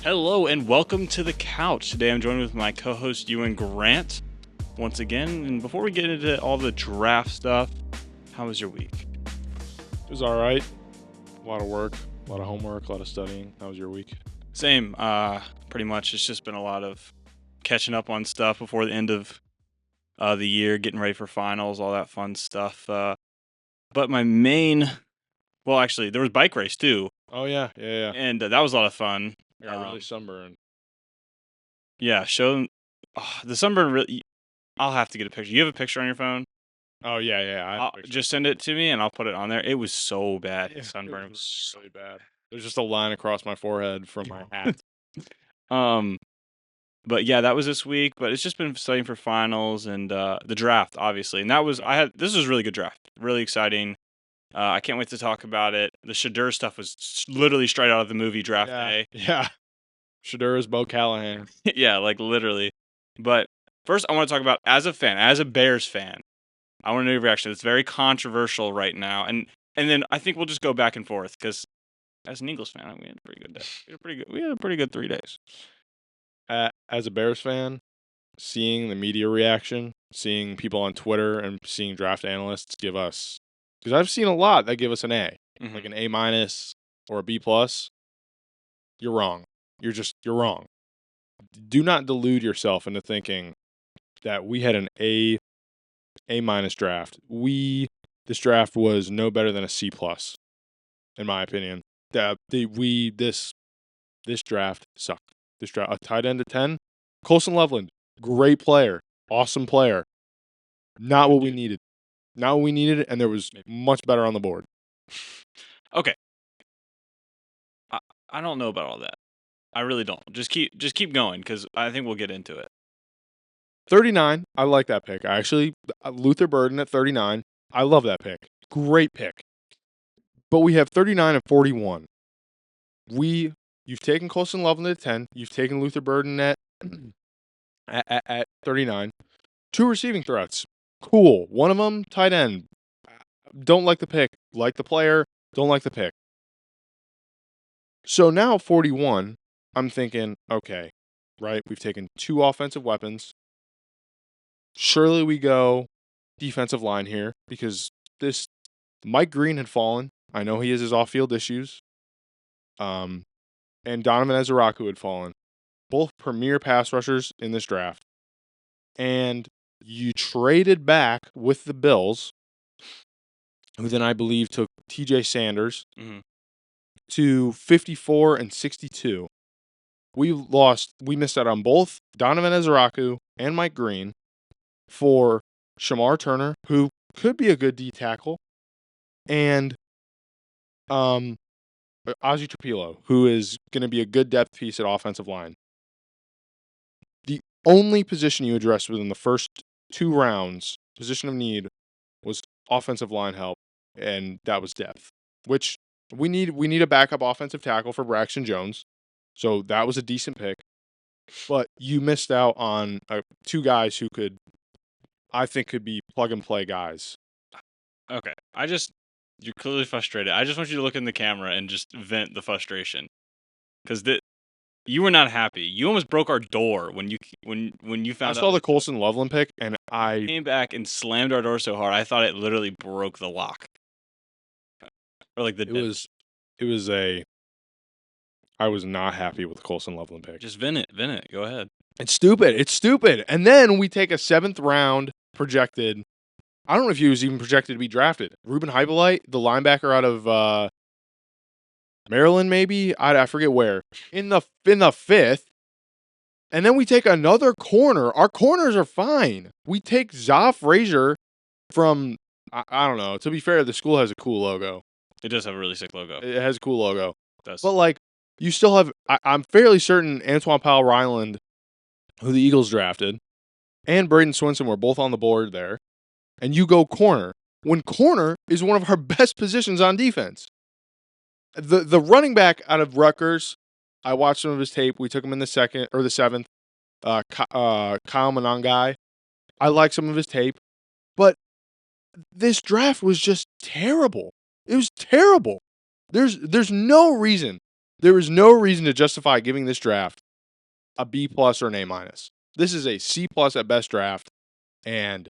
Hello and welcome to the couch. Today I'm joined with my co-host Ewan Grant once again. And before we get into all the draft stuff, how was your week? It was all right. A lot of work, a lot of homework, a lot of studying. How was your week? Same. Pretty much. It's just been a lot of catching up on stuff before the end of the year, getting ready for finals, all that fun stuff. But my main, well, actually, there was bike race too, Oh yeah. and that was a lot of fun. I got really sunburned. Yeah, show the sunburn. Really, I'll have to get a picture. You have a picture on your phone? Oh yeah. I have a picture. Just send it to me and I'll put it on there. It was so bad. Yeah, Sunburn it was really bad. There's just a line across my forehead from my hat. But yeah, that was this week. But it's just been studying for finals and the draft, obviously. And that was this was a really good draft, really exciting. I can't wait to talk about it. The Shadur stuff was literally straight out of the movie Draft Day. Yeah. Shadur is Bo Callahan. Yeah, like literally. But first, I want to talk about as a Bears fan. I want to know your reaction. It's very controversial right now, and then I think we'll just go back and forth because as an Eagles fan, we had a pretty good day. We had a pretty good 3 days. As a Bears fan, seeing the media reaction, seeing people on Twitter, and seeing draft analysts give us, because I've seen a lot that give us an A, like an A- or a B+. You're wrong. You're wrong. Do not delude yourself into thinking that we had an A- draft. This draft was no better than a C+, in my opinion. This draft sucked. This draft, a tight end at 10, Colson Loveland, great player, awesome player. Not what we needed. Not what we needed, and there was much better on the board. Okay. I don't know about all that. I really don't. Just keep going because I think we'll get into it. 39, I like that pick. Luther Burden at 39, I love that pick. Great pick. But we have 39 and 41. You've taken Colson Loveland at 10. You've taken Luther Burden at 39. 2 receiving threats. Cool. One of them, tight end. Don't like the pick. Like the player. Don't like the pick. So now 41, I'm thinking, okay, right? We've taken 2 offensive weapons. Surely we go defensive line here because Mike Green had fallen. I know he has his off-field issues. And Donovan Ezeraku had fallen. Both premier pass rushers in this draft. And you traded back with the Bills, who then I believe took TJ Sanders to 54 and 62. We missed out on both Donovan Ezeraku and Mike Green for Shamar Turner, who could be a good D tackle, and Ozzie Trapilo, who is going to be a good depth piece at offensive line. The only position you addressed within the first 2 rounds, position of need, was offensive line help, and that was depth, which we need a backup offensive tackle for Braxton Jones. So that was a decent pick. But you missed out on 2 guys who I think could be plug-and-play guys. Okay. You're clearly frustrated. I just want you to look in the camera and just vent the frustration. Because you were not happy. You almost broke our door when you found out. I saw the Colson Loveland pick, and I came back and slammed our door so hard, I thought it literally broke the lock. Or like I was not happy with the Colson Loveland pick. Just vent it. Go ahead. It's stupid. And then we take a 7th round projected. I don't know if he was even projected to be drafted. Ruben Hypolite, the linebacker out of Maryland, maybe? I forget where. In the 5th. And then we take another corner. Our corners are fine. We take Zoff Frazier from, I don't know. To be fair, the school has a cool logo. It does have a really sick logo. It has a cool logo. It does. But, you still have, I'm fairly certain Antoine Powell-Ryland, who the Eagles drafted, and Braden Swinson were both on the board there. And you go corner, when corner is one of our best positions on defense. The running back out of Rutgers, I watched some of his tape. We took him in the 2nd or the 7th. Kyle Monangai. I like some of his tape. But this draft was just terrible. It was terrible. There's no reason There is no reason to justify giving this draft a B plus or an A minus. This is a C plus at best draft, and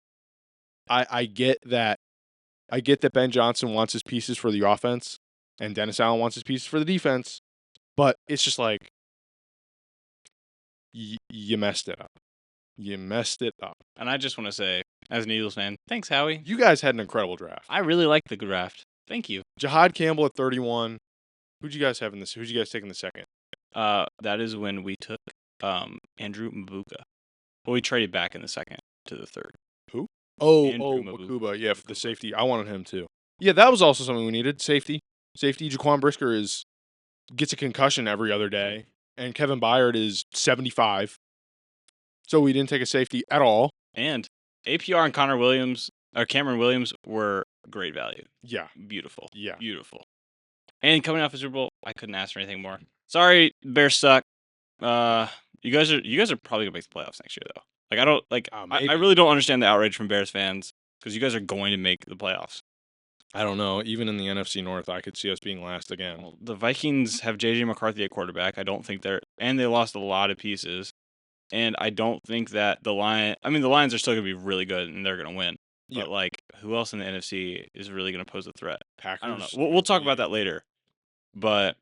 I get that. I get that Ben Johnson wants his pieces for the offense, and Dennis Allen wants his pieces for the defense, but it's just like you messed it up. You messed it up. And I just want to say, as an Eagles fan, thanks, Howie. You guys had an incredible draft. I really like the draft. Thank you. Jahad Campbell at 31. Who'd you guys have in this? Who'd you guys take in the second? That is when we took Andrew Mbuka. Well, we traded back in the second to the third. Andrew Makuba. Yeah, for the safety. I wanted him too. Yeah, that was also something we needed. Safety. Jaquan Brisker gets a concussion every other day, and Kevin Byard is 75. So we didn't take a safety at all. And APR and Cameron Williams were great value. Yeah. Beautiful. Yeah. Beautiful. And coming off the Super Bowl, I couldn't ask for anything more. Sorry, Bears suck. You guys are probably gonna make the playoffs next year though. Like I really don't understand the outrage from Bears fans because you guys are going to make the playoffs. I don't know. Even in the NFC North, I could see us being last again. Well, the Vikings have JJ McCarthy at quarterback. I don't think and they lost a lot of pieces. And I don't think that the Lions are still going to be really good and they're going to win. Yeah. But like, who else in the NFC is really going to pose a threat? Packers. I don't know. We'll talk about that later. But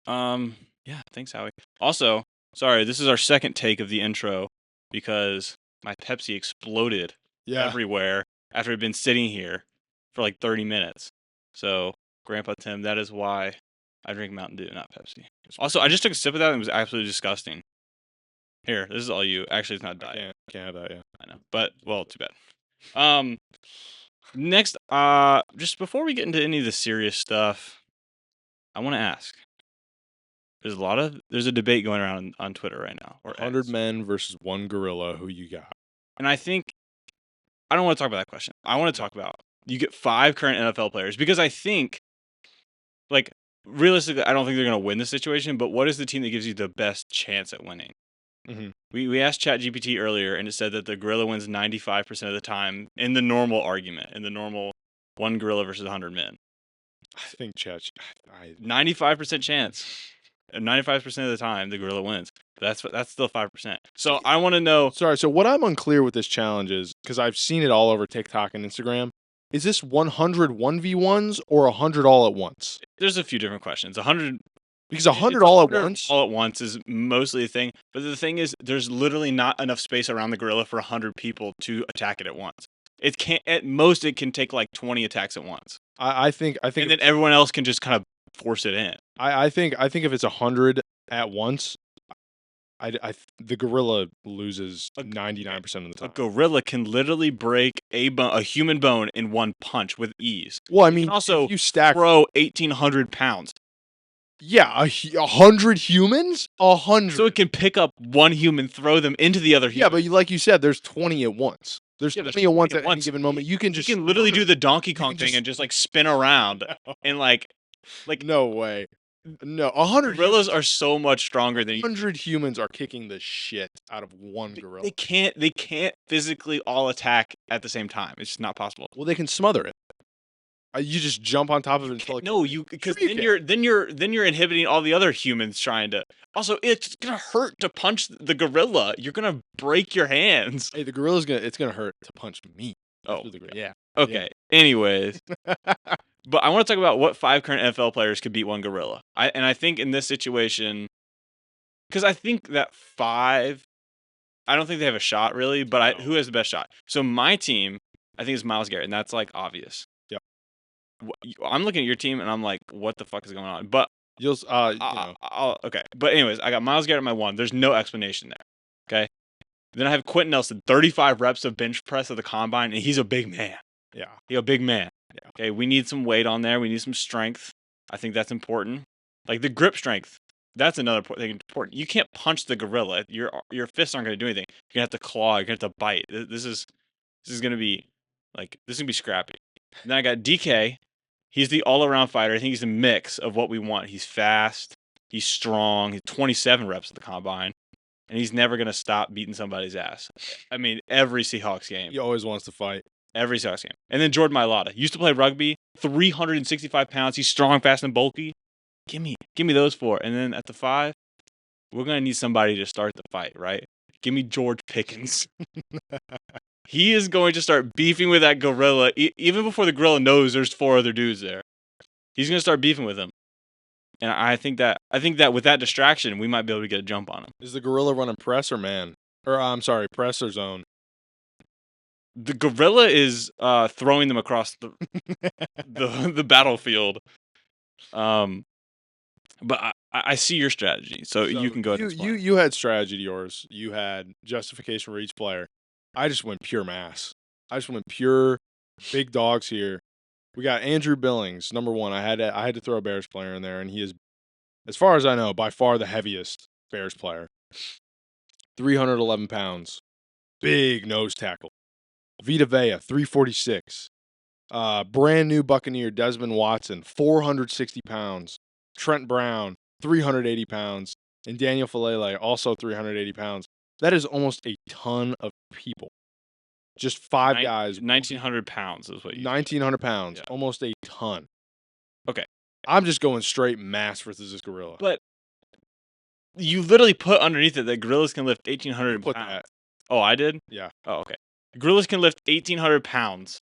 yeah, thanks, Howie. Also, sorry, this is our second take of the intro because my Pepsi exploded everywhere after it had been sitting here for like 30 minutes. So, Grandpa Tim, that is why I drink Mountain Dew, not Pepsi. Also, I just took a sip of that and it was absolutely disgusting. Here, this is all you. Actually, it's not diet. Can't have that, yeah. I know. But, well, too bad. Next, just before we get into any of the serious stuff, I want to ask. There's a debate going around on Twitter right now. 100 men versus one gorilla. Who you got? And I think, I don't want to talk about that question. I want to talk about, you get 5 current NFL players. Because I think, like, realistically, I don't think they're going to win this situation. But what is the team that gives you the best chance at winning? Mm-hmm. We asked ChatGPT earlier, and it said that the gorilla wins 95% of the time in the normal argument, in the normal one gorilla versus 100 men. I think 95% chance. 95% of the time, the gorilla wins. But that's still 5%. So I want to know. Sorry, so what I'm unclear with this challenge is, because I've seen it all over TikTok and Instagram, is this 100 1v1s or 100 all at once? There's a few different questions. 100. Because 100 all at once? All at once is mostly a thing. But the thing is, there's literally not enough space around the gorilla for 100 people to attack it at once. It can't. At most, it can take like 20 attacks at once. I think, and then everyone else can just kind of force it in. I think if it's 100 at once, the gorilla loses 99% of the time. A gorilla can literally break a human bone in one punch with ease. Well, I mean, also, you throw 1,800 pounds. Yeah, 100 humans? 100. So it can pick up one human, throw them into the other human. Yeah, but like you said, there's 20 at once. There's 20 at once at any given moment. You can literally do the Donkey Kong thing and just like spin around and like no way. No, 100 gorillas are so much stronger than 100 humans are kicking the shit out of one gorilla. They can't physically all attack at the same time. It's just not possible. Well, they can smother it. You just jump on top of it until because then you're inhibiting all the other humans trying to. Also, it's gonna hurt to punch the gorilla. You're gonna break your hands. Hey, the gorilla's gonna hurt to punch me. Yeah. Okay. Yeah. Anyways, but I want to talk about what 5 current NFL players could beat one gorilla. I think in this situation, because I think that 5, I don't think they have a shot really. But who has the best shot? So my team, I think is Myles Garrett, and that's like obvious. I'm looking at your team and I'm like, what the fuck is going on? But okay. But anyways, I got Myles Garrett at my 1. There's no explanation there. Okay. Then I have Quentin Nelson, 35 reps of bench press at the combine, and he's a big man. Yeah. He's a big man. Yeah. Okay. We need some weight on there. We need some strength. I think that's important. Like the grip strength. That's another thing important. You can't punch the gorilla. Your fists aren't going to do anything. You're going to have to claw. You're going to have to bite. This is going to be scrappy. And then I got DK. He's the all-around fighter. I think he's a mix of what we want. He's fast. He's strong. He's 27 reps at the combine. And he's never going to stop beating somebody's ass. I mean, every Seahawks game. He always wants to fight. Every Seahawks game. And then Jordan Mailata. Used to play rugby. 365 pounds. He's strong, fast, and bulky. give me those 4. And then at the 5, we're gonna need somebody to start the fight, right? Give me George Pickens. He is going to start beefing with that gorilla even before the gorilla knows there's 4 other dudes there. He's gonna start beefing with him. And I think that with that distraction, we might be able to get a jump on him. Is the gorilla running press or man? Or I'm sorry, press or zone? The gorilla is throwing them across the battlefield. But I see your strategy, so you can go ahead and explain. You had strategy to yours. You had justification for each player. I just went pure mass. I just went pure big dogs here. We got Andrew Billings, number 1. I had to throw a Bears player in there, and he is, as far as I know, by far the heaviest Bears player. 311 pounds. Big nose tackle. Vita Vea, 346. Brand new Buccaneer Desmond Watson, 460 pounds. Trent Brown, 380 pounds. And Daniel Falele, also 380 pounds. That is almost a ton of people. Just 5 guys. 1,900 pounds is what you 1,900 pounds. Yeah. Almost a ton. Okay. I'm just going straight mass versus this gorilla. But you literally put underneath it that gorillas can lift 1,800 Put pounds. that. Oh, I did? Yeah. Oh, okay. Gorillas can lift 1,800 pounds.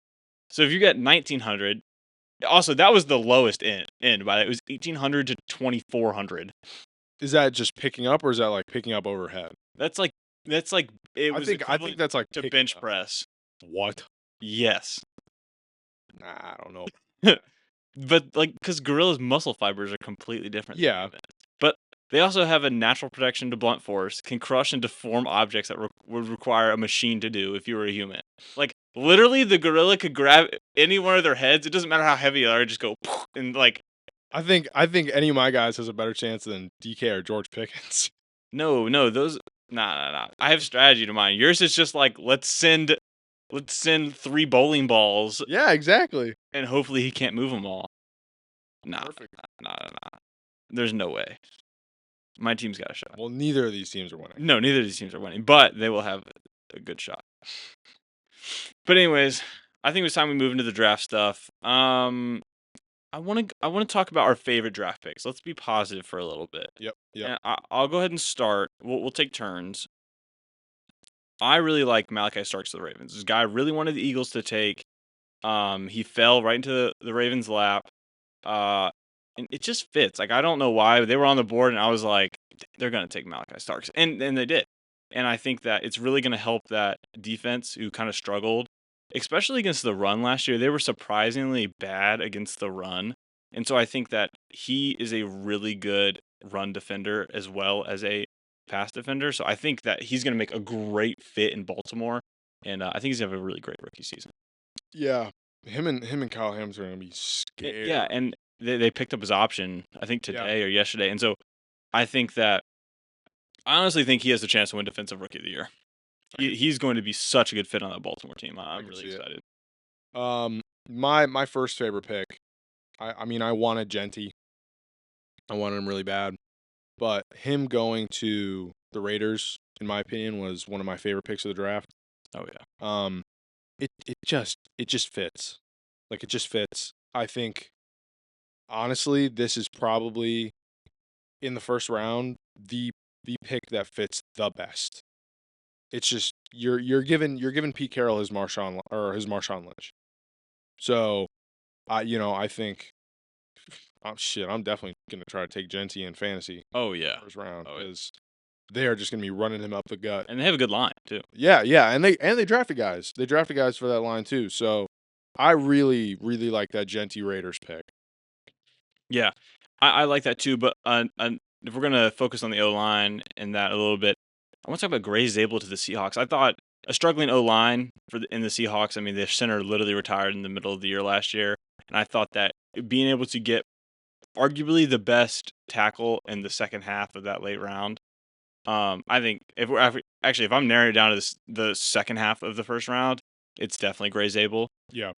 So if you get 1,900, also that was the lowest end. By that, it was 1,800 to 2,400. Is that just picking up, or is that like picking up overhead? That's like it was. I think that's like to picking bench up. press. What? Yes, Nah, I don't know. but like because gorillas' muscle fibers are completely different. than Yeah. humans. But they also have a natural protection to blunt force, can crush and deform objects that would require a machine to do if you were a human. Like literally, the gorilla could grab any one of their heads. It doesn't matter how heavy they are, just go and like. I think any of my guys has a better chance than DK or George Pickens. No, those nah. I have strategy to mine. Yours is just like let's send 3 bowling balls Yeah, exactly. and hopefully he can't move them all. Nah. Perfect. There's no way. My team's got a shot. Well, neither of these teams are winning. No, neither of these teams are winning, but they will have a good shot. But anyways, I think it's time we move into the draft stuff. I want to talk about our favorite draft picks. Let's be positive for a little bit. Yep. And I'll go ahead and start. We'll take turns. I really like Malachi Starks to the Ravens. This guy really wanted the Eagles to take. He fell right into the Ravens' lap. And it just fits. Like I don't know why they were on the board, and I was like, they're gonna take Malachi Starks, and they did. And I think that it's really gonna help that defense who kind of struggled, especially against the run last year. They were surprisingly bad against the run, and so I think that he is a really good run defender as well as a pass defender. So I think that he's gonna make a great fit in Baltimore, and I think he's gonna have a really great rookie season. Yeah. Him and Kyle Hamilton are gonna be scared. Yeah, and they picked up his option, I think today or yesterday. And so I honestly think he has a chance to win Defensive Rookie of the Year. He's going to be such a good fit on that Baltimore team. I'm really excited. My first favorite pick, I mean, I wanted Genty. I wanted him really bad. But him going to the Raiders, in my opinion, was one of my favorite picks of the draft. Oh yeah. It just fits. Like it just fits. I think honestly, this is probably in the first round the pick that fits the best. It's just you're giving Pete Carroll his Marshawn Lynch. So, I think, oh shit, I'm definitely gonna try to take Genty in fantasy Oh yeah. first round Oh, yeah. because they are just gonna be running him up the gut. And they have a good line too. Yeah, and they drafted guys. They drafted guys for that line too. So I really, really like that Genty Raiders pick. Yeah, I like that too. But if we're gonna focus on the O line and that a little bit, I want to talk about Gray Zabel to the Seahawks. I thought a struggling O line in the Seahawks. I mean, their center literally retired in the middle of the year last year, and I thought that being able to get arguably the best tackle in the second half of that late round. I think if I'm narrowing it down to the second half of the first round, it's definitely Gray Zabel. Yeah.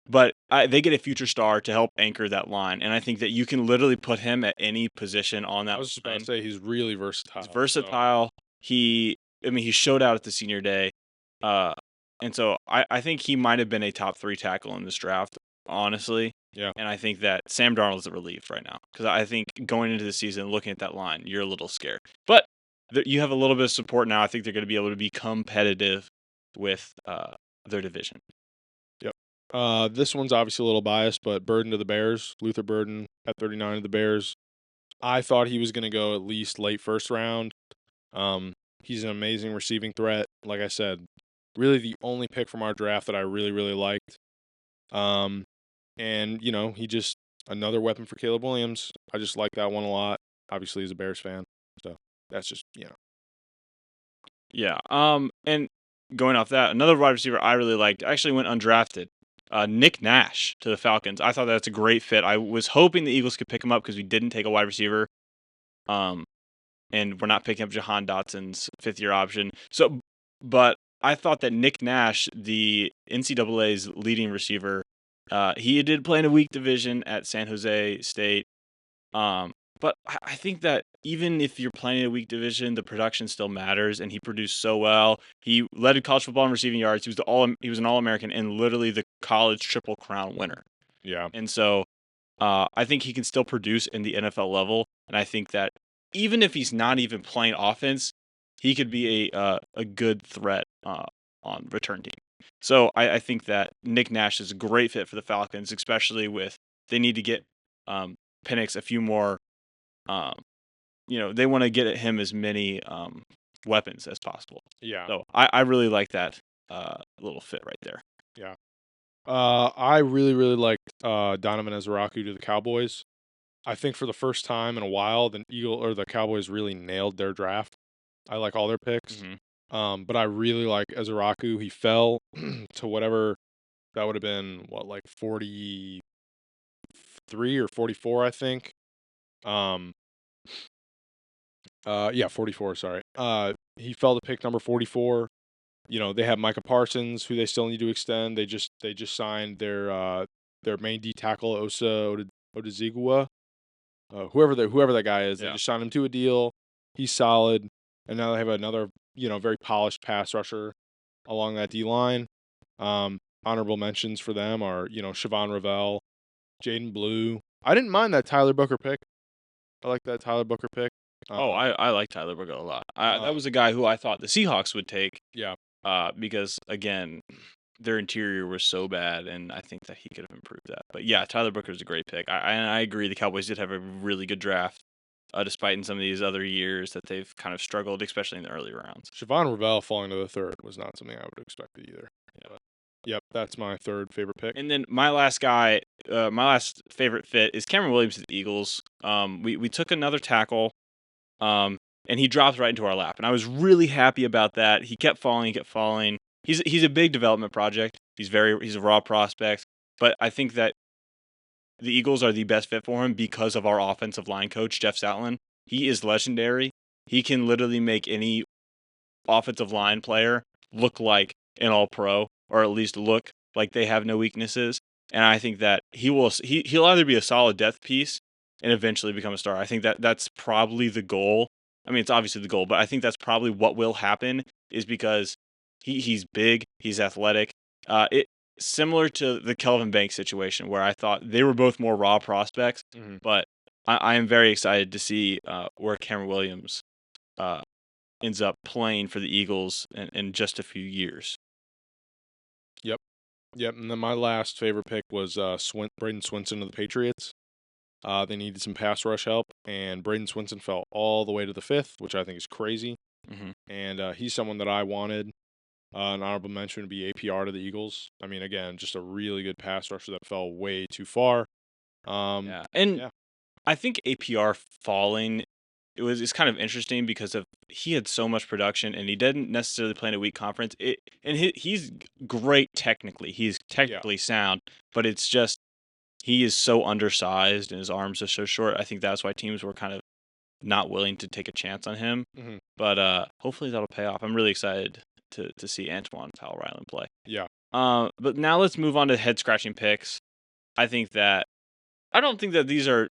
But they get a future star to help anchor that line, and I think that you can literally put him at any position on that. I was just about to say he's really versatile. He's versatile. He showed out at the senior day, and so I think he might have been a top 3 tackle in this draft, honestly. Yeah. And I think that Sam Darnold is a relief right now because I think going into the season, looking at that line, you're a little scared. But you have a little bit of support now. I think they're going to be able to be competitive with their division. Yep. This one's obviously a little biased, but Burden to the Bears. Luther Burden at 39 of the Bears. I thought he was going to go at least late first round. He's an amazing receiving threat. Like I said, really the only pick from our draft that I really, really liked. And, he just another weapon for Caleb Williams. I just like that one a lot. Obviously, he's a Bears fan. So that's just, Yeah. And going off that, another wide receiver I really liked actually went undrafted. Nick Nash to the Falcons. I thought that's a great fit. I was hoping the Eagles could pick him up because we didn't take a wide receiver. And we're not picking up Jahan Dotson's fifth-year option. So, but I thought that Nick Nash, the NCAA's leading receiver, he did play in a weak division at San Jose State. But I think that even if you're playing in a weak division, the production still matters, and he produced so well. He led college football in receiving yards. He was an All-American and literally the college Triple Crown winner. Yeah. And so I think he can still produce in the NFL level, and I think that even if he's not even playing offense, he could be a good threat on return team. So I think that Nick Nash is a great fit for the Falcons, especially with they need to get Penix a few more. They want to get at him as many weapons as possible. Yeah. So I really like that little fit right there. Yeah. I really, really liked Donovan Ezraku to the Cowboys. I think for the first time in a while, the Cowboys really nailed their draft. I like all their picks. Mm-hmm. But I really like Ezraku. He fell to whatever that would have been, like 43 or 44, I think. Yeah, 44. Sorry. He fell to pick number 44. They have Micah Parsons, who they still need to extend. They just signed their main D tackle Osa Odezigua. Whoever that guy is, they just signed him to a deal. He's solid, and now they have another very polished pass rusher along that D line. Honorable mentions for them are Siobhan Ravel, Jaden Blue. I didn't mind that Tyler Booker pick. I like that Tyler Booker pick. I like Tyler Booker a lot. That was a guy who I thought the Seahawks would take. Yeah. Because again, their interior was so bad, and I think that he could have improved that. But yeah, Tyler Booker is a great pick. I agree. The Cowboys did have a really good draft, despite in some of these other years that they've kind of struggled, especially in the early rounds. Siobhan Ravel falling to the third was not something I would have expected either. Yeah. But, yep, that's my third favorite pick. And then my last favorite fit is Cameron Williams to the Eagles. We took another tackle, and he dropped right into our lap, and I was really happy about that. He kept falling. He's a big development project. He's a raw prospect, but I think that the Eagles are the best fit for him because of our offensive line coach, Jeff Stoutland. He is legendary. He can literally make any offensive line player look like an all-pro, or at least look like they have no weaknesses. And I think that he'll either be a solid depth piece and eventually become a star. I think that that's probably the goal. I mean, it's obviously the goal, but I think that's probably what will happen is because he's big, he's athletic. It similar to the Kelvin Banks situation where I thought they were both more raw prospects, but I am very excited to see where Cameron Williams ends up playing for the Eagles in just a few years. Yep, and then my last favorite pick was Braden Swinson of the Patriots. They needed some pass rush help, and Braden Swinson fell all the way to the fifth, which I think is crazy. And he's someone that I wanted. An honorable mention would be APR to the Eagles. I mean, again, just a really good pass rusher that fell way too far. Yeah, I think APR falling it's kind of interesting because he had so much production and he didn't necessarily play in a weak conference. He's great technically. He's technically sound, but it's just he is so undersized and his arms are so short. I think that's why teams were kind of not willing to take a chance on him. But hopefully that'll pay off. I'm really excited to see Antoine Powell-Ryland play. Yeah. But now let's move on to head scratching picks. I don't think that these are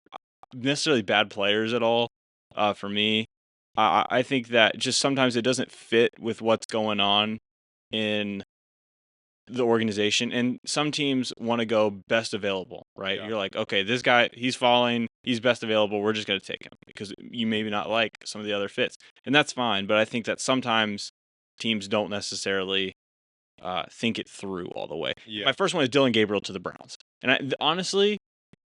necessarily bad players at all. For me, I think that just sometimes it doesn't fit with what's going on in the organization, and some teams want to go best available, right? Yeah. You're like, okay, this guy, he's falling, he's best available, we're just going to take him because you maybe not like some of the other fits, and that's fine. But I think that sometimes teams don't necessarily think it through all the way. Yeah. My first one is Dylan Gabriel to the Browns, and honestly,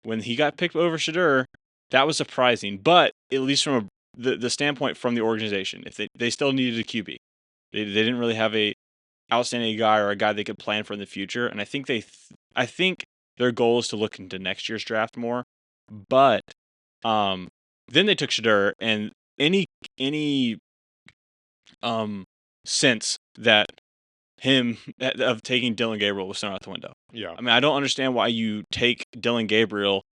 when he got picked over Shadur, that was surprising. But at least from the standpoint from the organization, if they still needed a QB, they didn't really have a outstanding guy or a guy they could plan for in the future. And I think I think their goal is to look into next year's draft more. But then they took Shadur, and any sense that him of taking Dylan Gabriel was thrown out the window. Yeah. I mean, I don't understand why you take Dylan Gabriel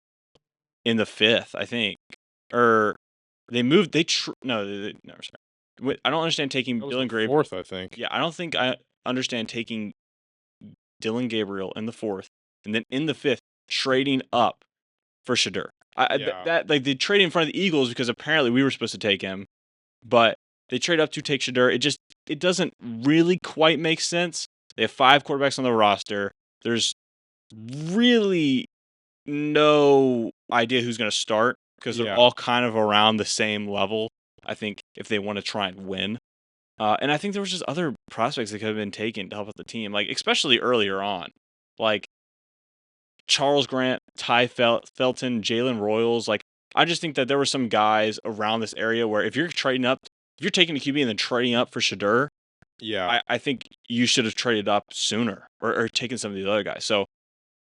in the 5th, I think. Or they moved no, sorry. I don't understand taking That was Dylan the Gabriel. 4th, I think. Yeah, I don't think I understand taking Dylan Gabriel in the 4th and then in the 5th trading up for Shadur. Yeah. That like they trade in front of the Eagles because apparently we were supposed to take him, but they trade up to take Shadur. It doesn't really quite make sense. They have 5 quarterbacks on the roster. There's really no idea who's going to start because they're Yeah. all kind of around the same level, I think, if they want to try and win. And I think there was just other prospects that could have been taken to help out the team, like especially earlier on, like Charles Grant, Ty Felton, Jalen Royals. Like I just think that there were some guys around this area where if you're trading up, if you're taking a QB and then trading up for Shadur, Yeah. I think you should have traded up sooner or taken some of the other guys. So,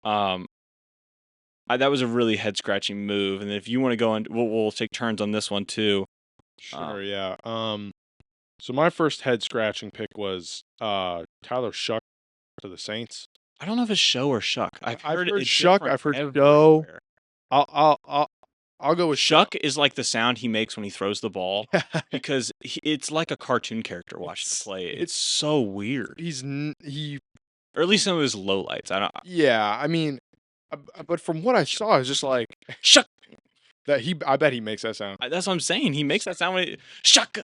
that was a really head scratching move. And if you want to go in, we'll take turns on this one too. Sure, yeah. So my first head scratching pick was Tyler Shuck to the Saints. I don't know if it's show or shuck. I've heard it's Shuck. different I've heard everywhere. show. I'll go with Shuck is like the sound he makes when he throws the ball because it's like a cartoon character watching the play. It's so weird. He Or at least some of his lowlights. I don't. Yeah, I mean, but from what I saw, it's just like Shuck. I bet he makes that sound. That's what I'm saying. He makes that sound when shuck.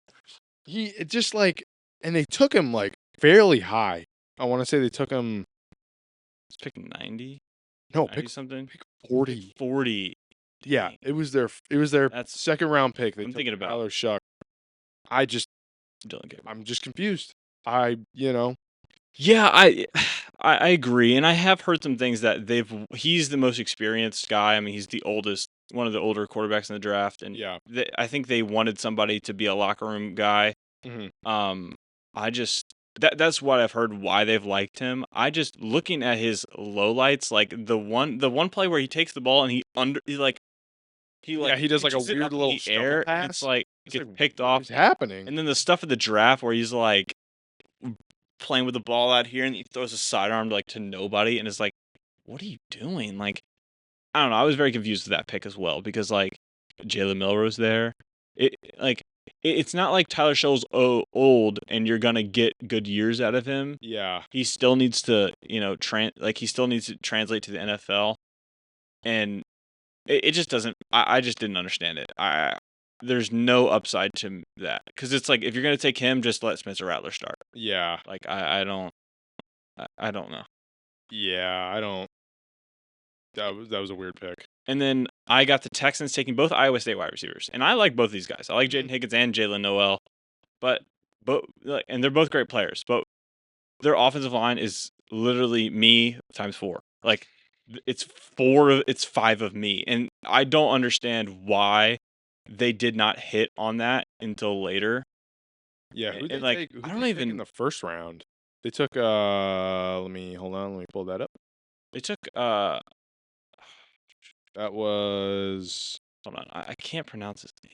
It just like, and they took him like fairly high. I want to say they took him. It's pick 90. No, 90 pick something. 40. 40. Yeah, Dang. it was their That's second round pick. I'm thinking about Tyler Shuck. Dylan Gabriel. I'm just confused. Yeah, I agree, and I have heard some things that he's the most experienced guy. I mean, he's the oldest, one of the older quarterbacks in the draft, and Yeah. I think they wanted somebody to be a locker room guy. Mhm. I just that's what I've heard why they've liked him. I just looking at his lowlights, like the one play where he takes the ball and he does like a pitches it weird up in little the stumble air, and pass. it's like It's gets like, picked what off. is happening? And then the stuff at the draft where he's like playing with the ball out here and he throws a sidearm like to nobody and it's like, what are you doing? Like, I don't know. I was very confused with that pick as well because like Jalen Milroe's there. It's not like Tyler Show's old and you're gonna get good years out of him. Yeah. He still needs to, he still needs to translate to the NFL, and it just doesn't. I just didn't understand it. There's no upside to that because it's like if you're gonna take him, just let Spencer Rattler start. Yeah. Like I don't know. Yeah, I don't. That was a weird pick. And then I got the Texans taking both Iowa State wide receivers, and I like both these guys. I like Jaden Higgins and Jalen Noel, and they're both great players. But their offensive line is literally me times 4. Like it's 5 of me, and I don't understand why they did not hit on that until later. Yeah, And, who like, take? Who I they don't take even- in the first round. They took let me pull that up. They took That was hold on, I can't pronounce his name.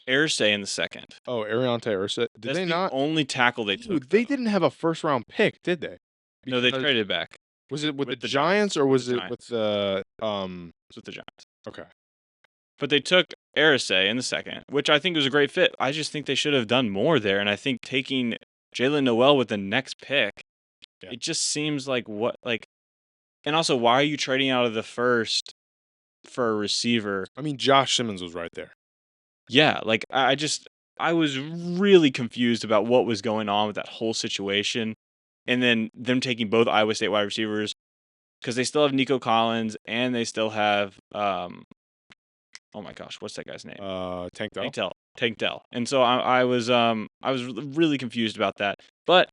Irsay in the second. Ariante Ursa. Did That's they the not? only tackle they took. Dude, they though. didn't have a first round pick, did they? No, they Because- traded it back. Was it with with the the Giants or was the it with the It's with the Giants. Okay. But they took Irsay in the second, which I think was a great fit. I just think they should have done more there. And I think taking Jalen Noel with the next pick, Yeah. it just seems like and also, why are you trading out of the first for a receiver? I mean, Josh Simmons was right there. Yeah, like I was really confused about what was going on with that whole situation. and then them taking both Iowa State wide receivers because they still have Nico Collins and they still have oh my gosh, what's that guy's name? Tank Dell. Tank Dell. And so I was really confused about that. But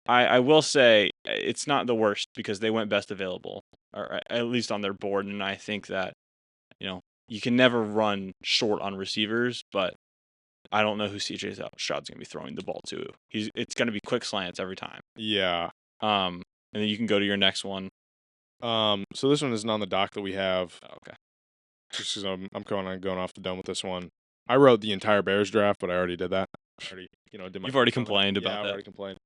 I will say it's not the worst because they went best available, or at least on their board. And I think that, you can never run short on receivers, but I don't know who CJ Stroud's going to be throwing the ball to. It's going to be quick slants every time. Yeah. And then you can go to your next one. So this one isn't on the doc that we have. Oh, okay. Just because I'm going off the dome with this one. I wrote the entire Bears draft, but I already did that. You've already complained about that. I already complained.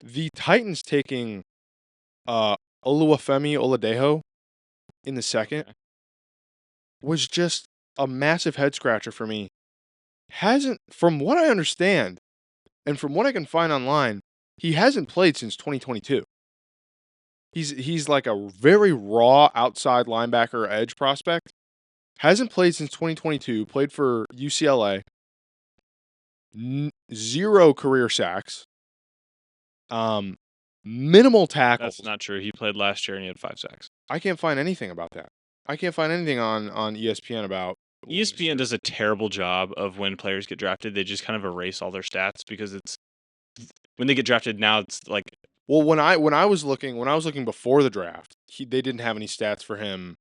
The Titans taking Oluwafemi Oladejo in the second was just a massive head scratcher for me. From what I understand, and from what I can find online, he hasn't played since 2022. He's like a very raw outside linebacker edge prospect. Hasn't played since 2022. Played for UCLA. 0 career sacks. Minimal tackles. That's not true. He played last year and he had 5 sacks. I can't find anything about that. I can't find anything on ESPN about. ESPN does a terrible job of when players get drafted. They just kind of erase all their stats because it's when they get drafted now. It's like, well, when I was looking before the draft, they didn't have any stats for him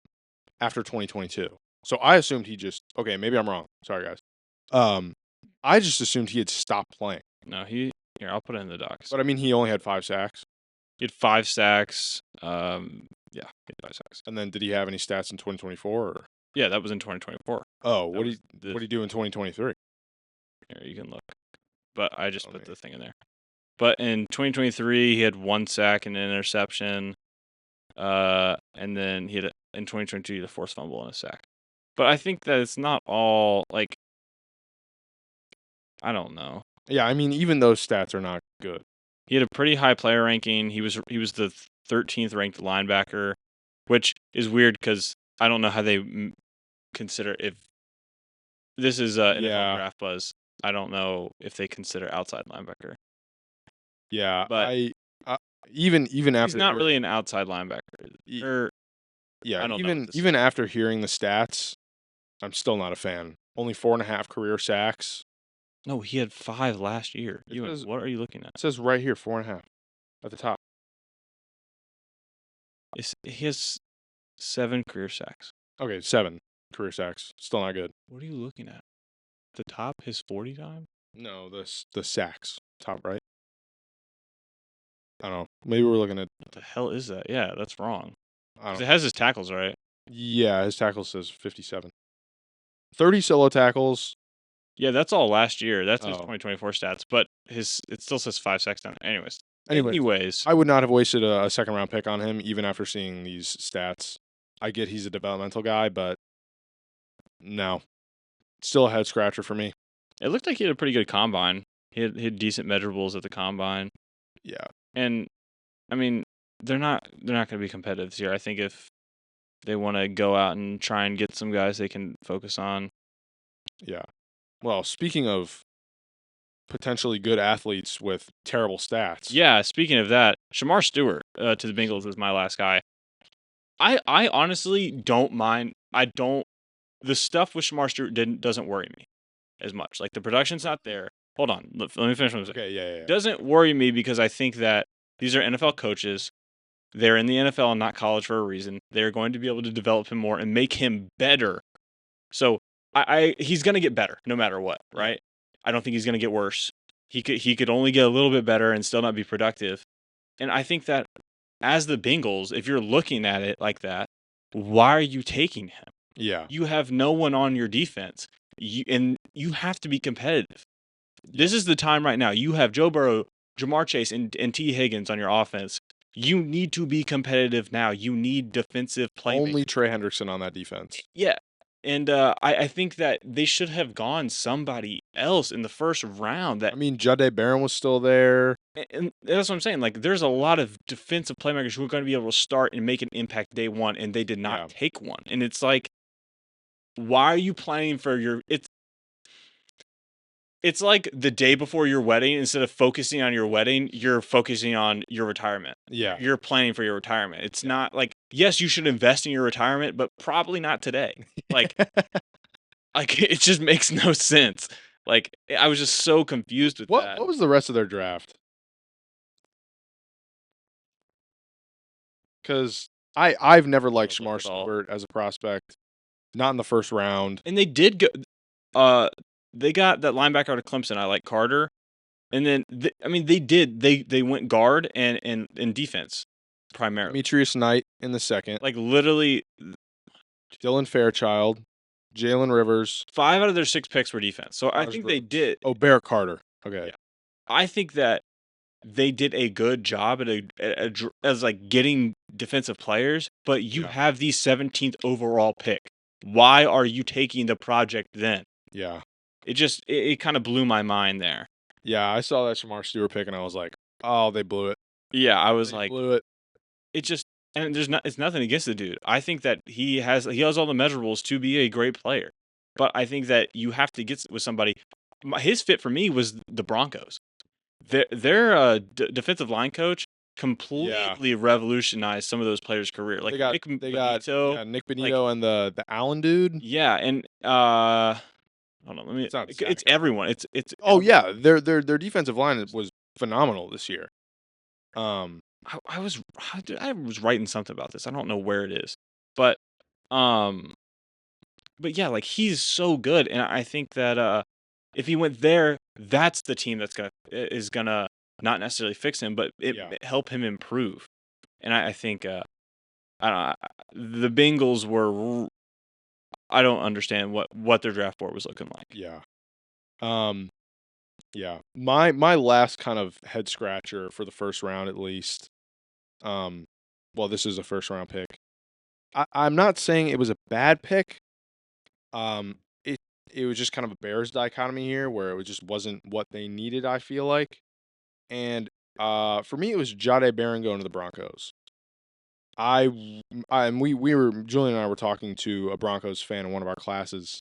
after 2022. So I assumed okay, maybe I'm wrong. Sorry guys. I just assumed he had stopped playing. No, here, I'll put it in the docs. But I mean, he only had 5 sacks. He had 5 sacks. Yeah, he had 5 sacks. And then did he have any stats in 2024? Or? Yeah, that was in 2024. Oh, what did he do in 2023? Here, you can look. But I just put the thing in there. But in 2023, he had 1 sack and an interception. And then he had in 2022 he had a forced fumble and a sack. But I think that it's not all like, I don't know. Yeah, I mean, even those stats are not good. He had a pretty high player ranking. He was the 13th ranked linebacker, which is weird because I don't know how they consider if this is NFL Draft Buzz. I don't know if they consider outside linebacker. Yeah, but even after he's not really an outside linebacker. Even after hearing the stats, I'm still not a fan. Only 4.5 career sacks. No, he had 5 last year. What are you looking at? It says right here 4.5 at the top. He has 7 career sacks. Okay, 7 career sacks. Still not good. What are you looking at? The top, his 40 time? No, the sacks. Top right. I don't know. Maybe we're looking at. What the hell is that? Yeah, that's wrong. It has his tackles, right? Yeah, his tackles says 57. 30 solo tackles. Yeah, that's all last year. That's his 2024 stats, but it still says 5 sacks down there. Anyways, I would not have wasted a second round pick on him, even after seeing these stats. I get he's a developmental guy, but no, still a head scratcher for me. It looked like he had a pretty good combine. He had decent measurables at the combine. Yeah, and I mean they're not going to be competitive this year. I think if they want to go out and try and get some guys they can focus on. Yeah. Well, speaking of potentially good athletes with terrible stats. Yeah, speaking of that, Shamar Stewart to the Bengals is my last guy. I honestly don't mind. The stuff with Shamar Stewart doesn't worry me as much. Like the production's not there. Hold on, let me finish what I'm saying. Okay, yeah. Doesn't worry me because I think that these are NFL coaches. They're in the NFL and not college for a reason. They're going to be able to develop him more and make him better. So he's going to get better no matter what, right? I don't think he's going to get worse. He could only get a little bit better and still not be productive. And I think that as the Bengals, if you're looking at it like that, why are you taking him? Yeah. You have no one on your defense. And you have to be competitive. This is the time right now. You have Joe Burrow, Jamar Chase, and T. Higgins on your offense. You need to be competitive now. You need defensive playmakers. Only Trey Hendrickson on that defense. Yeah. And I think that they should have gone somebody else in the first round. Jahdae Barron was still there. And that's what I'm saying. Like, there's a lot of defensive playmakers who are going to be able to start and make an impact day one, and they did not take one. And it's like, why are you planning for It's like the day before your wedding. Instead of focusing on your wedding, you're focusing on your retirement. Yeah. You're planning for your retirement. It's Yeah. not like, yes, you should invest in your retirement, but probably not today. Like it just makes no sense. Like I was just so confused with that. What was the rest of their draft? Because I've never liked Look Shamar at all. Stewart as a prospect. Not in the first round. And they did go. They got that linebacker out of Clemson. I like Carter. And then I mean they did. They went guard and defense primarily. Demetrius Knight in the second. Like literally Dylan Fairchild, Jalen Rivers. 5 out of their 6 picks were defense. So I Raj think they Rhodes. did. Oh, Barrett Carter. Okay. Yeah. I think that they did a good job as like getting defensive players, but you Yeah. have the 17th overall pick. Why are you taking the project then? Yeah. It kind of blew my mind there. Yeah, I saw that Shamar Stewart pick and I was like, oh, they blew it. Yeah, I was They like, blew it. it just and it's nothing against the dude. I think that he has all the measurables to be a great player. But I think that you have to get with somebody. His fit for me was the Broncos. Their defensive line coach completely revolutionized some of those players' career. Like They got Nick Nick Bonito. Bonito and the Allen dude. Yeah, and hold on, let me. It's not It's Zach everyone. It's Oh yeah, their defensive line was phenomenal this year. I was writing something about this. I don't know where it is, but yeah, like he's so good, and I think that if he went there, that's the team that's gonna not necessarily fix him, but help him improve. And I think I don't know, the Bengals were. I don't understand what their draft board was looking like. Yeah. Yeah. My last kind of head scratcher for the first round, at least. Well, this is a first round pick. I'm not saying it was a bad pick. It was just kind of a Bears dichotomy here, where it just wasn't what they needed. I feel like, and for me, it was Jahdae Barron going to the Broncos. And we were Julian and I were talking to a Broncos fan in one of our classes.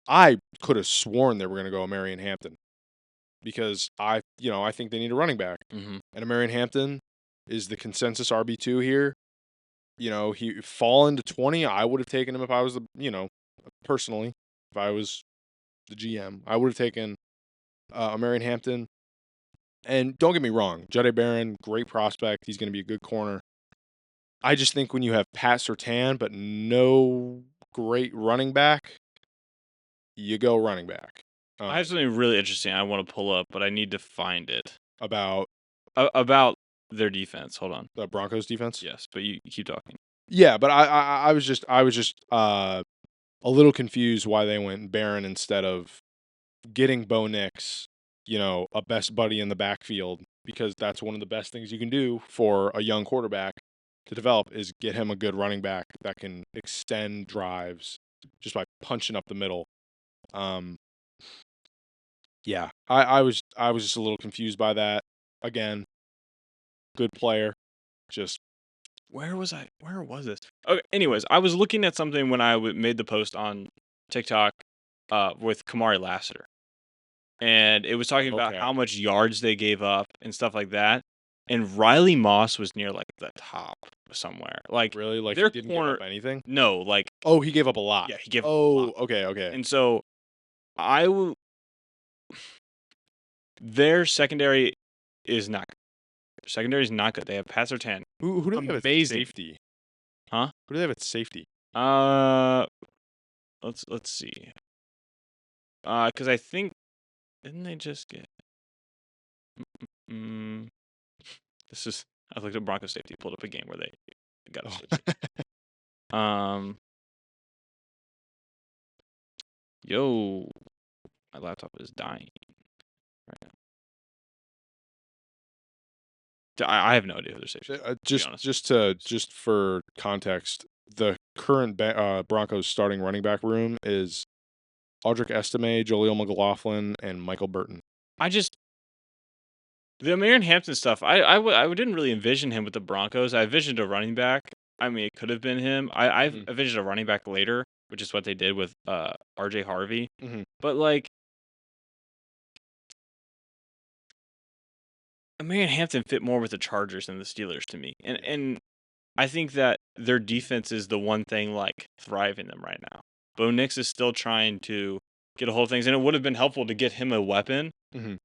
I could have sworn they were going to go Marion Hampton because I think they need a running back. Mm-hmm. And Marion Hampton is the consensus RB2 here. He fallen to 20. I would have taken him if I was personally, if I was the GM, I would have taken Marion Hampton. And don't get me wrong, Jahdae Barron, great prospect. He's going to be a good corner. I just think when you have Pat Surtain but no great running back, you go running back. I have something really interesting I want to pull up, but I need to find it. About their defense. Hold on. The Broncos defense? Yes, but you keep talking. Yeah, but I was just a little confused why they went Barron instead of getting Bo Nix, a best buddy in the backfield, because that's one of the best things you can do for a young quarterback to develop is get him a good running back that can extend drives just by punching up the middle. Yeah, I was just a little confused by that. Again, good player, just where was I? Where was this? Okay. Anyways, I was looking at something when I made the post on TikTok with Kamari Lassiter, and it was talking about how much yards they gave up and stuff like that. And Riley Moss was near like the top somewhere. Like really, like their he didn't corner give up anything. No, like he gave up a lot. Yeah, he gave. Oh, okay. And so their secondary is not good. Their secondary is not good. They have Pat Surtain. Who do they have at safety? Huh? Who do they have at safety? Let's see. Because I think didn't they just get? I looked at Broncos safety, pulled up a game where they got a switch. Yo, my laptop is dying right now. I have no idea who their safety is. Just for context, the current Broncos starting running back room is Audric Estime, Jaleel McLaughlin, and Michael Burton. The Marion Hampton stuff, I didn't really envision him with the Broncos. I envisioned a running back. I mean, it could have been him. I envisioned a running back later, which is what they did with RJ Harvey. Mm-hmm. But like, Marion Hampton fit more with the Chargers than the Steelers to me. And I think that their defense is the one thing like thriving them right now. Bo Nix is still trying to get a hold of things, and it would have been helpful to get him a weapon. Mhm.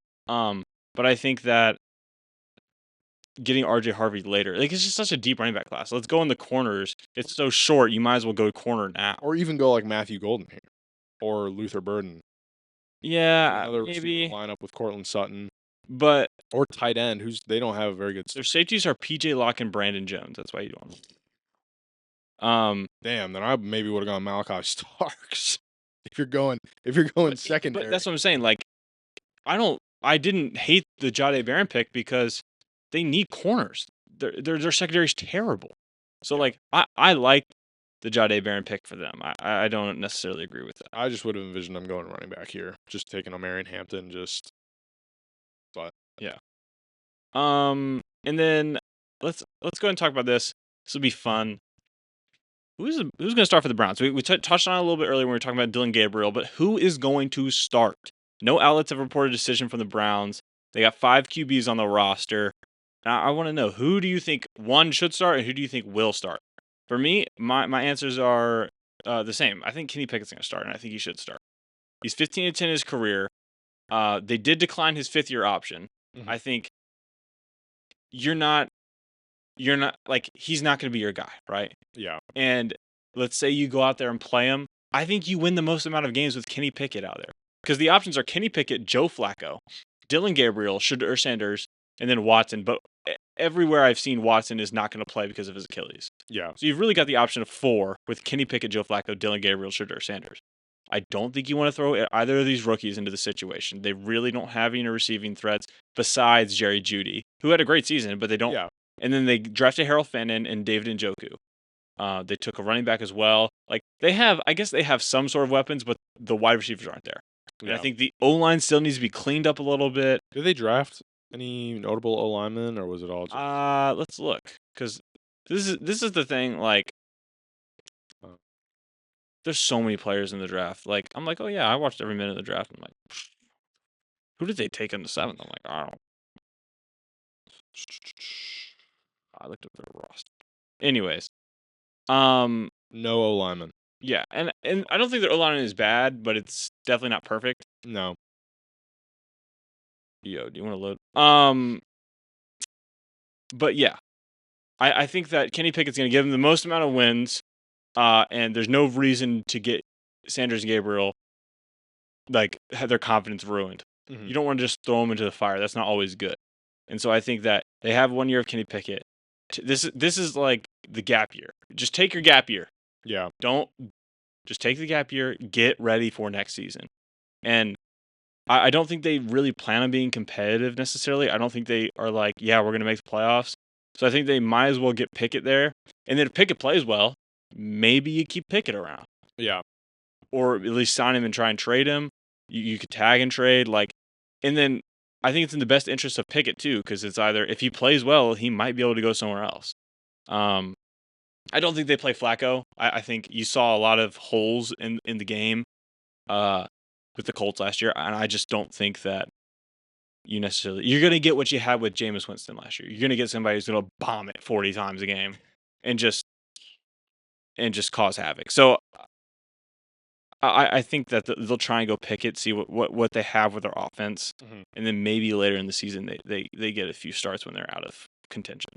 But I think that getting RJ Harvey later, like it's just such a deep running back class. Let's go in the corners. It's so short, you might as well go corner now. Or even go like Matthew Golden here, or Luther Burden. Yeah, Another receiver maybe. lineup with Cortland Sutton But or tight end, they don't have a very good. their safeties are PJ Locke and Brandon Jones. That's why you don't. Damn, then I maybe would have gone Malachi Starks. If you're going secondary. But that's what I'm saying. Like, I didn't hate the Jahdae Barron pick because they need corners. Their secondary is terrible. So like, I like the Jahdae Barron pick for them. I don't necessarily agree with that. I just would have envisioned them going running back here, just taking a Marion Hampton, but yeah. And then let's go ahead and talk about this. This will be fun. Who's going to start for the Browns? We touched on it a little bit earlier when we were talking about Dylan Gabriel, but who is going to start? No outlets have reported a decision from the Browns. They got 5 QBs on the roster. And I want to know, who do you think one should start and who do you think will start? For me, my answers are the same. I think Kenny Pickett's going to start, and I think he should start. He's 15-10 in his career. They did decline his 5th-year option. Mhm. I think you're not like, he's not going to be your guy, right? Yeah. And let's say you go out there and play him. I think you win the most amount of games with Kenny Pickett out there. Because the options are Kenny Pickett, Joe Flacco, Dylan Gabriel, Shedeur Sanders, and then Watson. But everywhere I've seen Watson is not going to play because of his Achilles. Yeah. So you've really got the option of 4 with Kenny Pickett, Joe Flacco, Dylan Gabriel, Shedeur Sanders. I don't think you want to throw either of these rookies into the situation. They really don't have any receiving threats besides Jerry Jeudy, who had a great season, but they don't. Yeah. And then they drafted Harold Fenton and David Njoku. They took a running back as well. Like, I guess they have some sort of weapons, but the wide receivers aren't there. And Yeah. I think the O-line still needs to be cleaned up a little bit. Did they draft any notable O linemen, or was it all just? Let's look, because this is the thing. Like, there's so many players in the draft. Like, I'm like, oh yeah, I watched every minute of the draft. I'm like, who did they take in the 7th? I'm like, I don't know. I looked up their roster. Anyways, no O lineman. yeah, and I don't think their O-line is bad, but it's definitely not perfect. No. Yo, do you want to load? But yeah, I think that Kenny Pickett's going to give him the most amount of wins, and there's no reason to get Sanders and Gabriel, like, have their confidence ruined. Mhm. You don't want to just throw them into the fire. That's not always good. And so I think that they have 1 year of Kenny Pickett. This is like the gap year. Just take your gap year. Yeah. Just take the gap year, get ready for next season. And I don't think they really plan on being competitive necessarily. I don't think they are like, yeah, we're going to make the playoffs. So I think they might as well get Pickett there. And then if Pickett plays well, maybe you keep Pickett around. Yeah. Or at least sign him and try and trade him. You could tag and trade. And then I think it's in the best interest of Pickett too, because it's either, if he plays well, he might be able to go somewhere else. I don't think they play Flacco. I think you saw a lot of holes in the game with the Colts last year, and I just don't think that you're going to get what you had with Jameis Winston last year. You're going to get somebody who's going to bomb it 40 times a game and just cause havoc. So I think that they'll try and go Pickett, see what they have with their offense, Mhm. and then maybe later in the season they get a few starts when they're out of contention.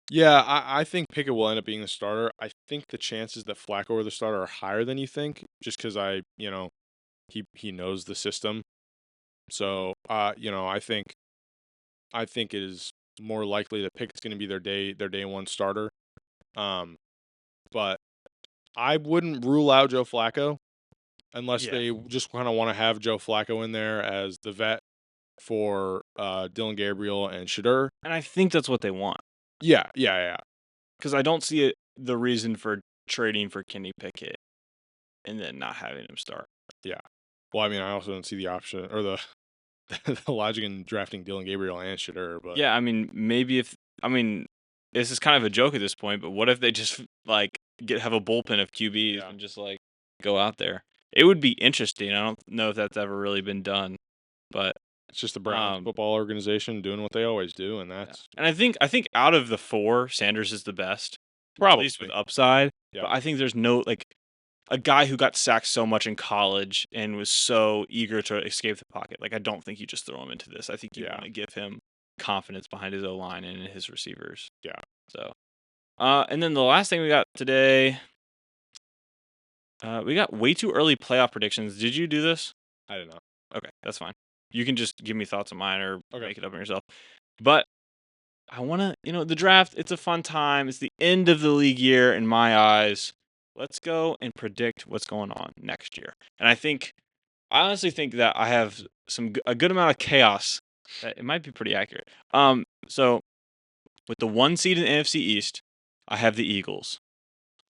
Yeah, I think Pickett will end up being the starter. I think the chances that Flacco are the starter are higher than you think, just because he knows the system. So, I think it is more likely that Pickett's going to be their day 1 starter. But I wouldn't rule out Joe Flacco unless Yeah. they just kind of want to have Joe Flacco in there as the vet for Dylan Gabriel and Shedeur. And I think that's what they want. Yeah. Because I don't see the reason for trading for Kenny Pickett and then not having him start. Yeah. Well, I mean, I also don't see the option or the logic in drafting Dylan Gabriel and Shedeur. But Yeah, I mean, this is kind of a joke at this point, but what if they just have a bullpen of QBs and just go out there? It would be interesting. I don't know if that's ever really been done, but It's just the Browns Um, football organization doing what they always do, and yeah. that's And I think out of the four, Sanders is the best, at least with probably. upside. Yeah. But I think there's no like a guy who got sacked so much in college and was so eager to escape the pocket. Like I don't think you just throw him into this. I think you Yeah. want to give him confidence behind his O line and in his receivers. Yeah. So, and then the last thing we got today, we got way too early playoff predictions. Did you do this? I don't know. Okay, that's fine. You can just give me thoughts on mine or Okay. make it up on yourself. But I want to, the draft, it's a fun time. It's the end of the league year in my eyes. Let's go and predict what's going on next year. And I honestly think that I have a good amount of chaos. That it might be pretty accurate. So with the 1 seed in the NFC East, I have the Eagles.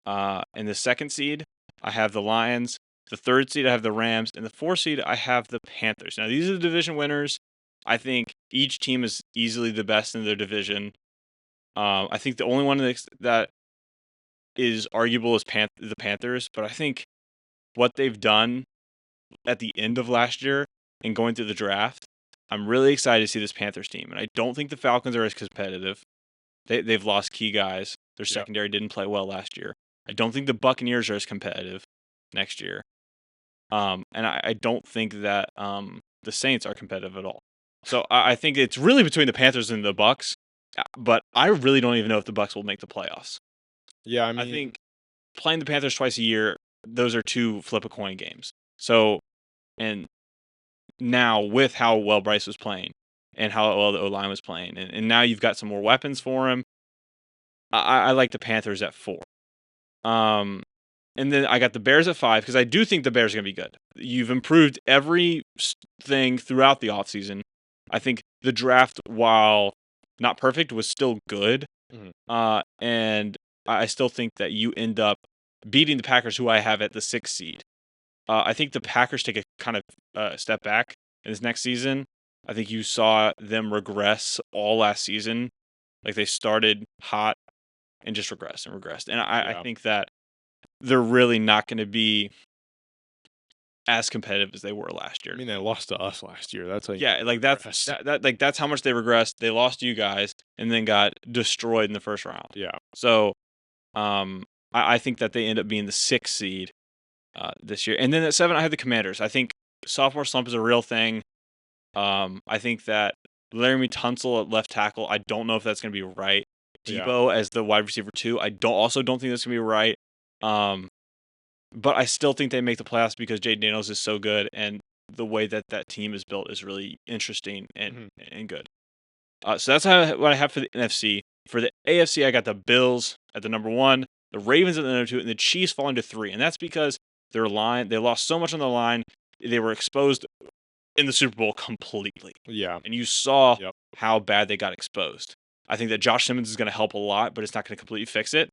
In the 2nd seed, I have the Lions. The 3rd seed, I have the Rams. And the 4th seed, I have the Panthers. Now, these are the division winners. I think each team is easily the best in their division. I think the only one that is arguable is the Panthers. But I think what they've done at the end of last year and going through the draft, I'm really excited to see this Panthers team. And I don't think the Falcons are as competitive. They've lost key guys. Their Yep. secondary didn't play well last year. I don't think the Buccaneers are as competitive next year. And I don't think that the Saints are competitive at all. So I think it's really between the Panthers and the Bucs. But I really don't even know if the Bucs will make the playoffs. Yeah, I I mean, think playing the Panthers twice a year, those are two flip a coin games. So, and now with how well Bryce was playing and how well the O-line was playing, and now you've got some more weapons for him, I like the Panthers at 4. And then I got the Bears at 5 because I do think the Bears are going to be good. You've improved every thing throughout the offseason. I think the draft, while not perfect, was still good. Mhm. And I still think that you end up beating the Packers, who I have at the 6th seed. I think the Packers take a kind of step back in this next season. I think you saw them regress all last season. Like they started hot and just regressed and regressed. And I Yeah. think that they're really not going to be as competitive as they were last year. I mean, they lost to us last year. That's like Yeah, like that's how much they regressed. They lost to you guys and then got destroyed in the first round. Yeah. So, I think that they end up being the 6th seed this year. And then at 7, I have the Commanders. I think sophomore slump is a real thing. I think that Laramie Tunsil at left tackle, I don't know if that's going to be right. Yeah. Debo as the wide receiver 2, I don't think that's going to be right. But I still think they make the playoffs because Jay Daniels is so good, and the way that team is built is really interesting and good. So that's what I have for the NFC. For the AFC, I got the Bills at the number 1, the Ravens at the number 2, and the Chiefs falling to 3. And that's because their line, they lost so much on the line, they were exposed in the Super Bowl completely. Yeah. And you saw Yep. how bad they got exposed. I think that Josh Simmons is going to help a lot, but it's not going to completely fix it.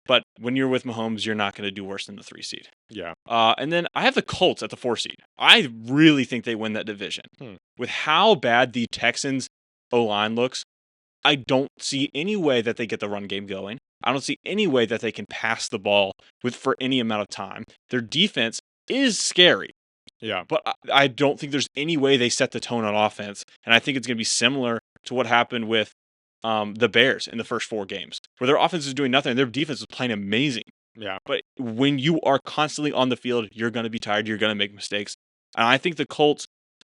But when you're with Mahomes, you're not going to do worse than the 3 seed. Yeah. And then I have the Colts at the 4 seed. I really think they win that division. With how bad the Texans O-line looks, I don't see any way that they get the run game going. I don't see any way that they can pass the ball for any amount of time. Their defense is scary. Yeah. But I don't think there's any way they set the tone on offense. And I think it's going to be similar to what happened with the Bears in the first 4 games, where their offense is doing nothing and their defense is playing amazing. Yeah. But when you are constantly on the field, you're going to be tired. You're going to make mistakes. And I think the Colts,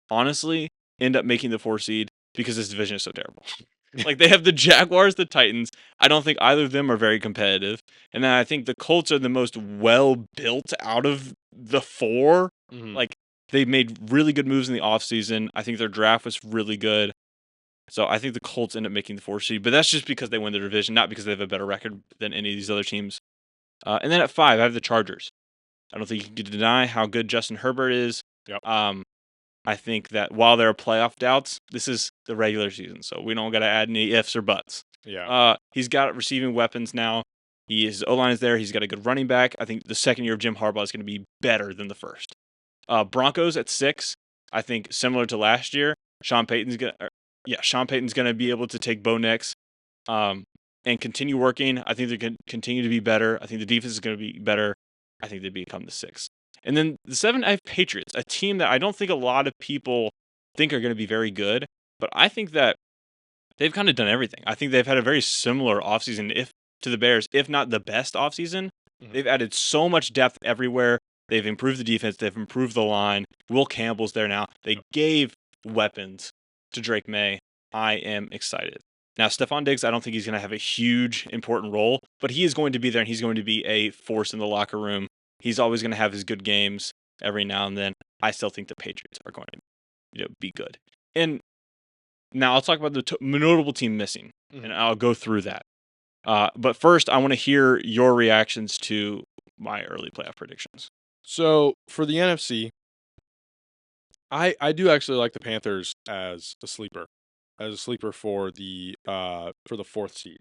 honestly, end up making the 4 seed because this division is so terrible. Like, they have the Jaguars, the Titans. I don't think either of them are very competitive. And then I think the Colts are the most well-built out of the 4. Like, they made really good moves in the offseason. I think their draft was really good. So I think the Colts end up making the 4 seed. But that's just because they win their division, not because they have a better record than any of these other teams. And then at 5, I have the Chargers. I don't think you can deny how good Justin Herbert is. Yep. I think that while there are playoff doubts, this is the regular season, so we don't got to add any ifs or buts. Yeah. He's got receiving weapons now. His O-line is there. He's got a good running back. I think the second year of Jim Harbaugh is going to be better than the first. Broncos at 6, I think similar to last year. Sean Payton's going to be able to take Bo Nix and continue working. I think they're going to continue to be better. I think the defense is going to be better. I think they become the 6. And then the 7, I have Patriots, a team that I don't think a lot of people think are going to be very good, but I think that they've kind of done everything. I think they've had a very similar offseason to the Bears, if not the best offseason. Mhm. They've added so much depth everywhere. They've improved the defense. They've improved the line. Will Campbell's there now. They gave weapons to Drake May. I am excited. Now, Stephon Diggs, I don't think he's going to have a huge, important role, but he is going to be there, and he's going to be a force in the locker room. He's always going to have his good games every now and then. I still think the Patriots are going to be good. And now I'll talk about the notable team missing, and I'll go through that. But first, I want to hear your reactions to my early playoff predictions. So for the NFC, I do actually like the Panthers as a sleeper for the 4th seed,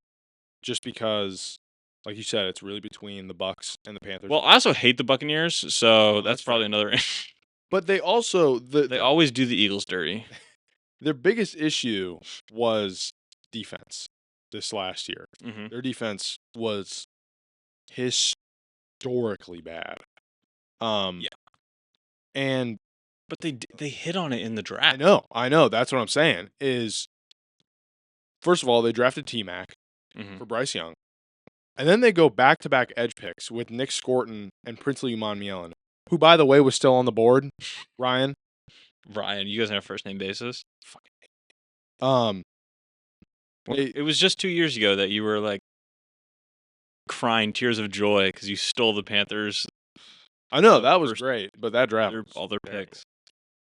just because, like you said, it's really between the Bucks and the Panthers. Well, I also hate the Buccaneers, so that's that's probably another. But they also They always do the Eagles dirty. their biggest issue was defense this last year. Mhm. Their defense was historically bad. Yeah. And But they hit on it in the draft. I know. That's what I'm saying. Is first of all, they drafted T-Mac Mhm. for Bryce Young, and then they go back-to-back edge picks with Nick Scorton and Princely Umanmielen, who, by the way, was still on the board. Ryan, you guys on a first name basis? um, It was just 2 years ago that you were like crying tears of joy because you stole the Panthers. I know the that was first- great, but that draft was all their terrible. picks.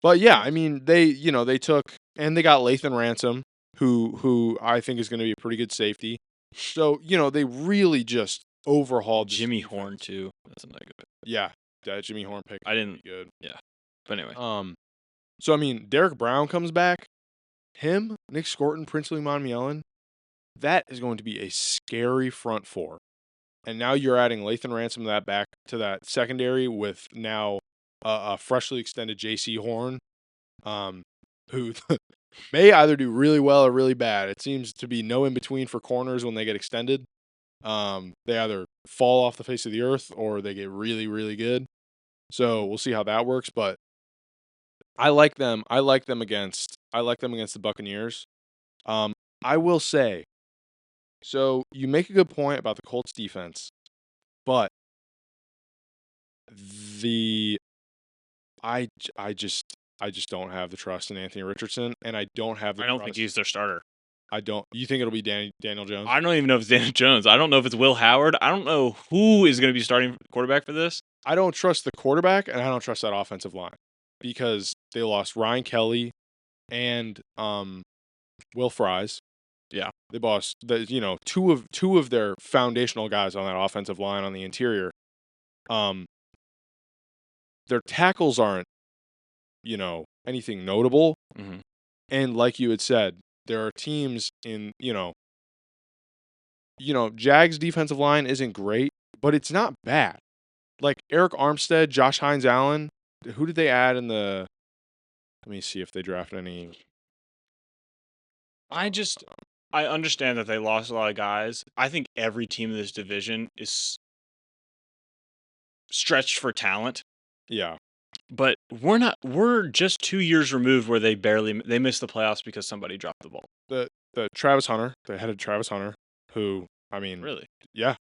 But yeah, I mean, they took and they got Lathan Ransom, who I think is going to be a pretty good safety. So they really just overhauled this Jimmy defense. Horn too. That's another good pick. Yeah, that Jimmy Horn pick. I didn't. Good. But anyway, So I mean, Derek Brown comes back. Him, Nick Scorton, Princely Umanmielen. That is going to be a scary front four. And now you're adding Lathan Ransom back to that secondary with now a freshly extended J.C. Horn, who may either do really well or really bad. It seems to be no in between for corners when they get extended. They either fall off the face of the earth or they get really, really good. So we'll see how that works. But I like them. I like them against the Buccaneers. I will say, so you make a good point about the Colts defense, but I just don't have the trust in Anthony Richardson, and I don't have the I don't trust. think he's their starter. I don't. You think it'll be Daniel Jones? I don't even know if it's Daniel Jones. I don't know if it's Will Howard. I don't know who is going to be starting quarterback for this. I don't trust the quarterback, and I don't trust that offensive line because they lost Ryan Kelly and Will Fries. Yeah, they lost two of their foundational guys on that offensive line on the interior. Their tackles aren't anything notable, and like you had said, there are teams in Jags defensive line isn't great, but it's not bad. Like Eric Armstead, Josh Hines Allen. Who did they add in the? Let me see if they drafted any. I understand that they lost a lot of guys. I think every team in this division is stretched for talent. Yeah. But we're just 2 years removed where they missed the playoffs because somebody dropped the ball. The Travis Hunter, they headed Travis Hunter, who, I mean, really? Yeah.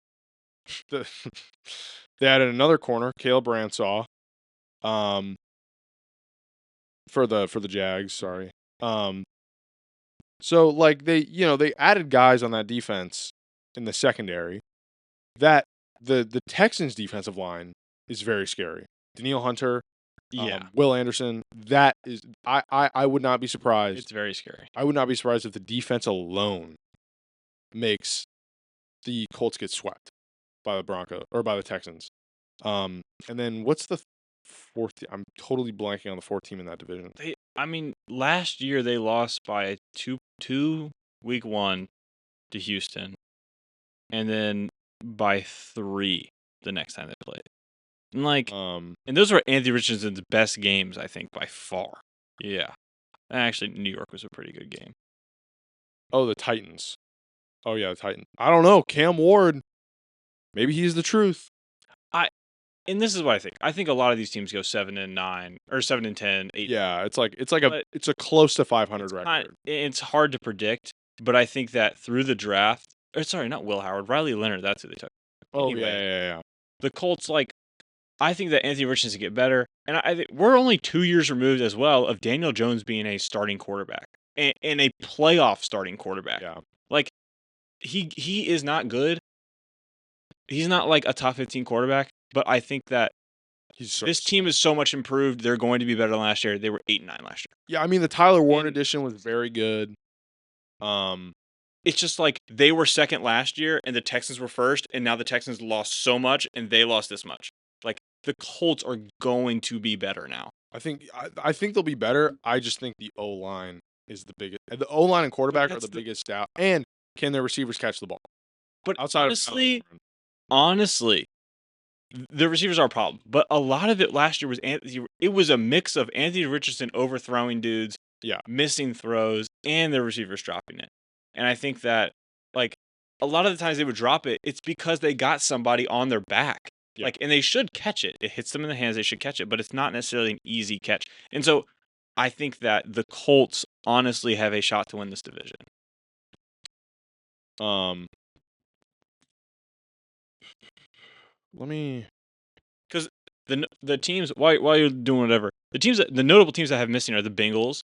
They added another corner, Caleb Bransaw, for the Jags, sorry. So like they added guys on that defense in the secondary that the Texans defensive line is very scary. Danielle Hunter, Will Anderson, that is I would not be surprised. It's very scary. I would not be surprised if the defense alone makes the Colts get swept by the Texans. And then what's the fourth? I'm totally blanking on the fourth team in that division. Last year they lost by two week 1 to Houston, and then by 3 the next time they played. And and those were Anthony Richardson's best games, I think, by far. Yeah. Actually, New York was a pretty good game. Oh, the Titans. Oh yeah, the Titans. I don't know. Cam Ward. Maybe he's the truth. and this is what I think. I think a lot of these teams go 7-9 or 7-10, 8. Yeah, it's like But it's a close to 500 it's record. it's hard to predict. But I think that through the draft, or sorry, not Will Howard, Riley Leonard. That's who they took. Oh Anyway, yeah. the Colts, like, I think that Anthony Richardson get better, and I think we're only 2 years removed as well of Daniel Jones being a starting quarterback and a playoff starting quarterback. Yeah. Like, he is not good. He's not like a top 15 quarterback, but I think that this team is so much improved. They're going to be better than last year. They were 8-9 last year. Yeah, I mean the Tyler Warren And- edition was very good. It's just like they were second last year and the Texans were first, and now the Texans lost so much and they lost this much. Like, the Colts are going to be better now. I think they'll be better. I just think the O line is the biggest. The O line and quarterback are that's the the- biggest doubt. And can their receivers catch the ball? But Outside honestly, the receivers are a problem. But a lot of it last year was it was a mix of Anthony Richardson overthrowing dudes, Yeah. missing throws, and the receivers dropping it. And I think that, like, a lot of the times they would drop it, it's because they got somebody on their back. Yeah. Like, and they should catch it. It hits them in the hands, they should catch it, but it's not necessarily an easy catch. And so I think that the Colts honestly have a shot to win this division. Let me. Because the teams, while you're doing whatever, the notable teams that have missing are the Bengals.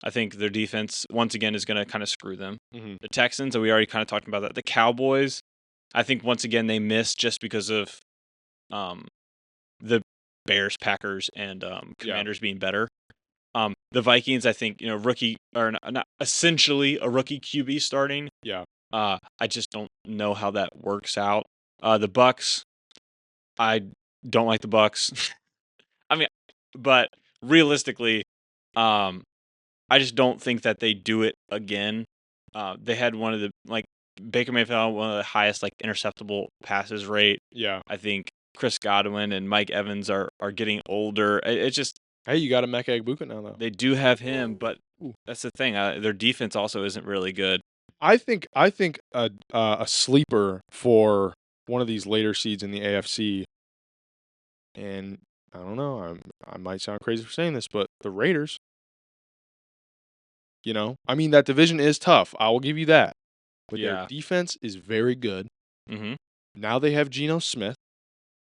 I think their defense once again is going to kind of screw them. Mhm. The Texans, we already kind of talked about that. The Cowboys, I think once again they missed just because of the Bears, Packers, and Commanders being better. The Vikings, I think, rookie or not essentially a rookie QB starting. Yeah. I just don't know how that works out. The Bucks, I don't like the Bucks. I mean, but realistically, I just don't think that they do it again. They had one of the Baker Mayfield, one of the highest interceptable passes rate. Yeah. I think Chris Godwin and Mike Evans are getting older. It's just Hey, you got a Mecca Egbuka now though. they do have him, but that's the thing. Their defense also isn't really good. I think a sleeper for one of these later seeds in the AFC, and I don't know, I might sound crazy for saying this, but the Raiders. I mean that division is tough. I will give you that, but Yeah. their defense is very good. Mm-hmm. Now they have Geno Smith.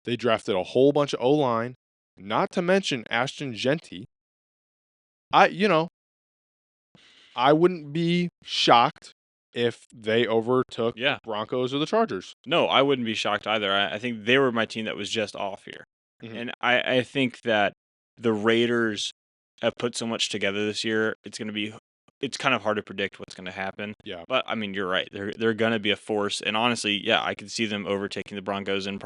They drafted a whole bunch of O-line, not to mention Ashton Genty. I wouldn't be shocked if they overtook the Broncos or the Chargers. No, I wouldn't be shocked either. I think they were my team that was just off here. Mhm. And I think that the Raiders have put so much together this year. It's kind of hard to predict what's going to happen. Yeah. But I mean, you're right. They're going to be a force. And honestly, yeah, I could see them overtaking the Broncos and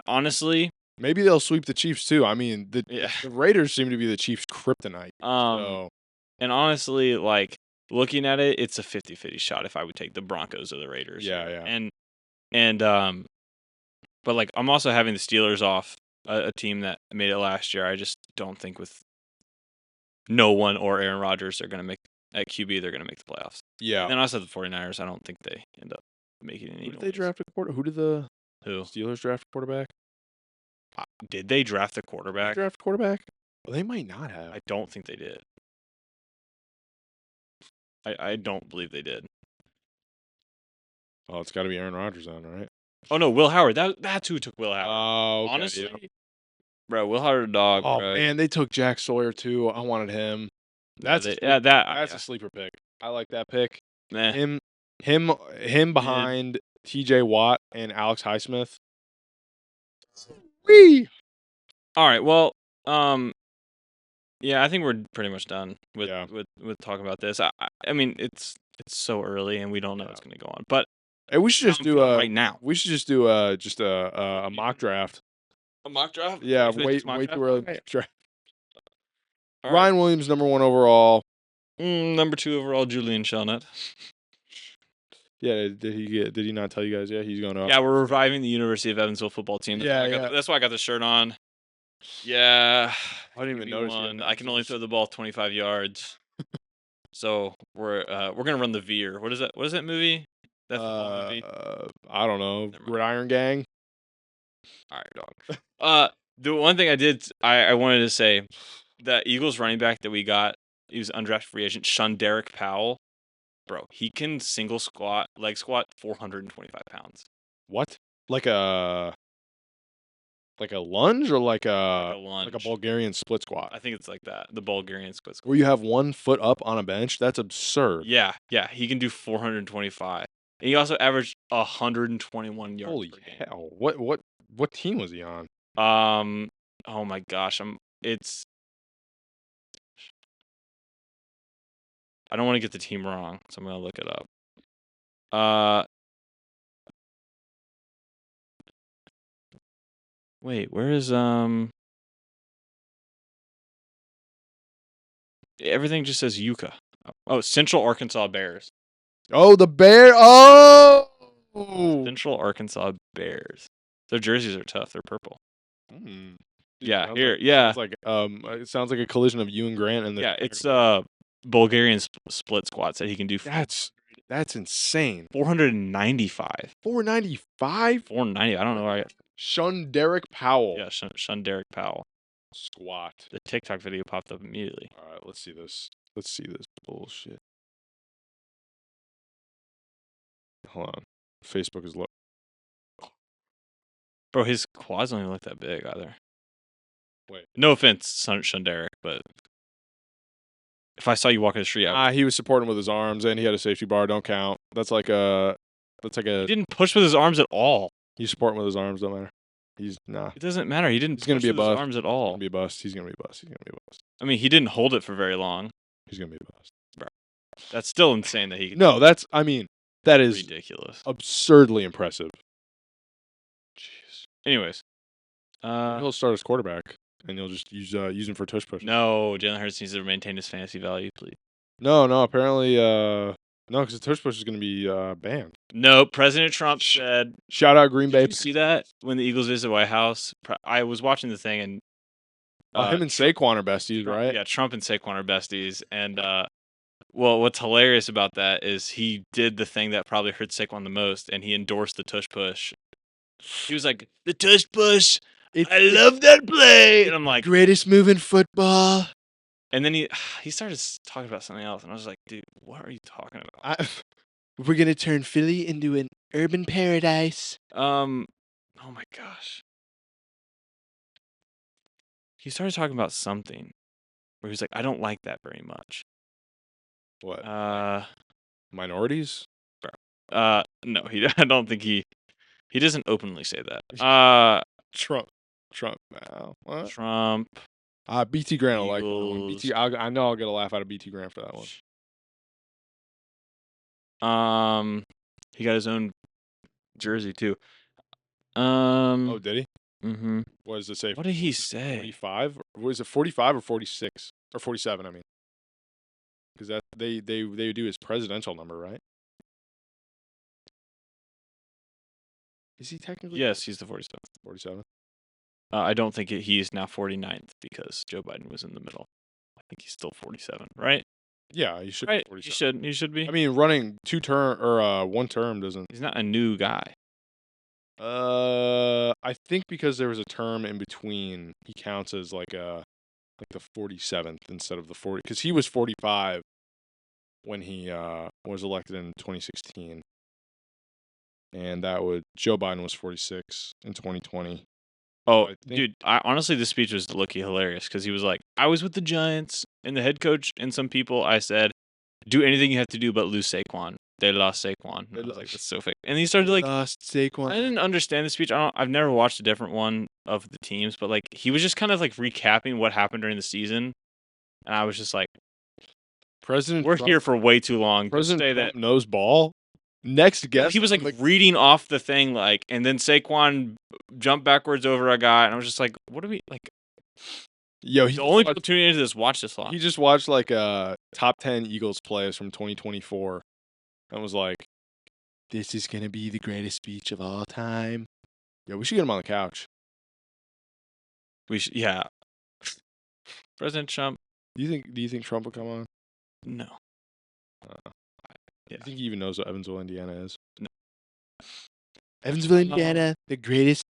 honestly, maybe they'll sweep the Chiefs too. I mean, the Raiders seem to be the Chiefs' kryptonite. And honestly, looking at it, it's a 50-50 shot if I would take the Broncos or the Raiders. Yeah. But I'm also having the Steelers off, a team that made it last year. I just don't think with no one or Aaron Rodgers they're going to make at QB they're going to make the playoffs. Yeah. And then also the 49ers, I don't think they end up making any. Who did they draft a quarter? Who did the Steelers draft a quarterback? Did they draft the quarterback? Draft a quarterback? Well, they might not have. I don't think they did. I don't believe they did. Oh, it's got to be Aaron Rodgers on, right? Oh no, Will Howard. That's who took Will Howard. Oh, okay, honestly, yeah. Bro, Will Howard a dog. Oh bro. man, they took Jack Sawyer too. I wanted him. That's that's a sleeper pick. I like that pick. Nah. Him behind T.J. Watt and Alex Highsmith. Whee! All right. Well, yeah, I think we're pretty much done with talking about this. I mean, it's so early and we don't know what's going to go on. But hey, we should just do right now. We should just do a mock draft. A mock draft? Yeah, way too early. Draft. All Ryan Williams, number 1 overall. Number 2 overall, Julian Shelnut. Yeah, did he not tell you guys? Yeah, he's going up. Yeah, we're reviving the University of Evansville football team. That's why I got the shirt on. Yeah, I didn't even notice. I can only throw the ball 25 yards. So we're gonna run the Veer. What is that? What is that movie? That football movie? I don't know. Gridiron Gang. All right, dog. The one thing I wanted to say, the Eagles running back that we got, he was undrafted free agent, Shunderick Powell. Bro, he can leg squat 425 pounds. What? Like a lunge or like Like a a lunge. Bulgarian split squat? I think it's like that. The Bulgarian split squat. Where you have 1 foot up on a bench? That's absurd. Yeah, he can do 425. And he also averaged 121 yards Holy per game. hell! What team was he on? Oh my gosh, I don't want to get the team wrong, so I'm gonna look it up. Wait, where is everything just says Yuka. Oh, Central Arkansas Bears. Oh, the Bear! Oh, Central Arkansas Bears. Their jerseys are tough. They're purple. Dude, Yeah, sounds here, like, yeah. Sounds like it sounds like a collision of you and Grant and the. Yeah, it's Bulgarian split squats that he can do. That's insane. 495. 495. 490. I don't know where I got. Shunderick Powell. Yeah, Shunderick Powell. Squat. The TikTok video popped up immediately. All right, let's see this. Let's see this bullshit. Hold on. Facebook is low. Bro, his quads don't even look that big either. Wait. No offense, Shunderick, but if I saw you walking the street, He was supporting with his arms and he had a safety bar. Don't count. That's like a. He didn't push with his arms at all. He's supporting with his arms. Don't matter. He's It doesn't matter. He didn't He's gonna push be a with his bust. arms at He's all. gonna be a bust. He's gonna be a bust. He's gonna be a bust. I mean, he didn't hold it for very long. He's gonna be a bust. That's still insane that he could. No, that is ridiculous. absurdly impressive. Jeez. Anyways, He'll start as quarterback, and you'll just use him for tush push. no, Jalen Hurts needs to maintain his fantasy value, please. No, apparently, no, because the tush push is going to be banned. No, President Trump said. Shout out Green Bay. Did you see that when the Eagles visited the White House? I was watching the thing and. Him and Saquon are besties, right? Yeah, Trump and Saquon are besties, and well, what's hilarious about that is he did the thing that probably hurt Saquon the most, and he endorsed the tush push. He was like, "The tush push, I love that play," and I'm like, greatest move in football. And then he started talking about something else, and I was like, "Dude, what are you talking about?" We're gonna turn Philly into an urban paradise. Oh my gosh. He started talking about something where he was like, "I don't like that very much." What? No, Minorities? I don't think he doesn't openly say that. Trump. Wow. What? Trump. BT Grant will like that one. Eagles. I know I'll get a laugh out of BT Grant for that one. He got his own jersey too. Oh, did he? Mm-hmm. What does it say? What did he say? 45? Was it 45 or 46 or 47? I mean, because that they do his presidential number, right? Is he technically? Yes, he's the 47th. 47. I don't think he's now 49th because Joe Biden was in the middle. I think he's still 47, right? Yeah, he should. Right. Be 47. He should be. I mean, running 2 term or 1 term doesn't. He's not a new guy. I think because there was a term in between, he counts as like the 47th instead of the 40, because he was 45 when he was elected in 2016, and Joe Biden was 46 in 2020. Oh, dude! Honestly, this speech was low-key hilarious because he was like, "I was with the Giants and the head coach and some people. I said, do anything you have to do, but lose Saquon. They lost Saquon." And I was like, "That's so fake." And he started like, lost Saquon. I didn't understand the speech. I've never watched a different one of the teams, but like he was just kind of like recapping what happened during the season, and I was just like, we're here for way too long. President Trump knows ball. Next guest, he was like reading off the thing, like, and then Saquon jumped backwards over a guy, and I was just like, what are we like? Yo, the only people tuning into this watch this long. He just watched like top 10 Eagles plays from 2024, and was like, "This is gonna be the greatest speech of all time." Yo, we should get him on the couch. We should, yeah. President Trump. Do you think Trump will come on? No. Yeah. I think he even knows what Evansville, Indiana is. No. Evansville, Indiana, the greatest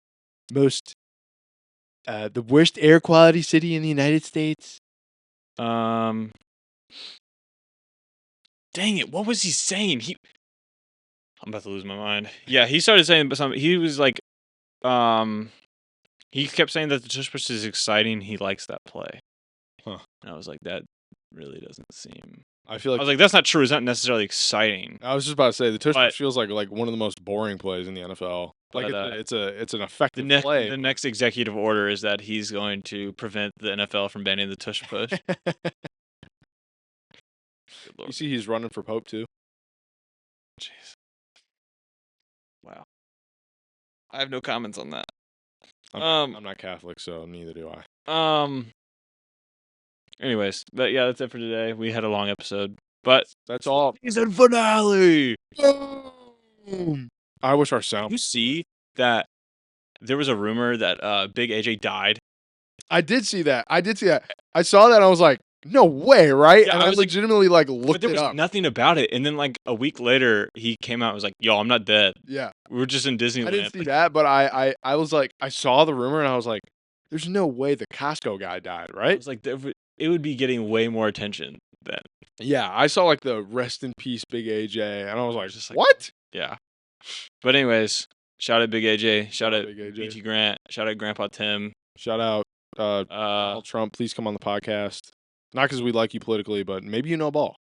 the worst air quality city in the United States? Dang it! What was he saying? I'm about to lose my mind. Yeah, he started saying something. He was like, he kept saying that the tush push is exciting. He likes that play. Huh. And I was like, that really doesn't seem. I feel I like was like, that's not true. It's not necessarily exciting. I was just about to say the tush But- push feels like one of the most boring plays in the NFL. Like But, it's an effective The play. next executive order is that he's going to prevent the NFL from banning the tush push. Good You Lord. see, he's running for Pope too. Jeez. Wow. I have no comments on that. I'm not Catholic, so neither do I. Anyways, but yeah, that's it for today. We had a long episode, but That's all. season finale. Boom. I wish our Did sound. you see that there was a rumor that Big AJ died? I did see that. I saw that. And I was like, no way, right? Yeah, and I I was like- legitimately like But looked there it was up. nothing about it. And then like a week later, he came out and was like, "Yo, I'm not dead. Yeah, We were just in Disneyland." I didn't see that, but I was like, I saw the rumor and I was like, there's no way the Costco guy died, I right? was like, it would be getting way more attention then. Yeah, I saw like the rest in peace Big AJ, and I was like, Just like- what? Yeah. But anyways, shout out Big AJ. Shout out Big AJ. BT Grant. Shout out Grandpa Tim. Shout out Donald Trump. Please come on the podcast. Not because we like you politically, but maybe you know ball.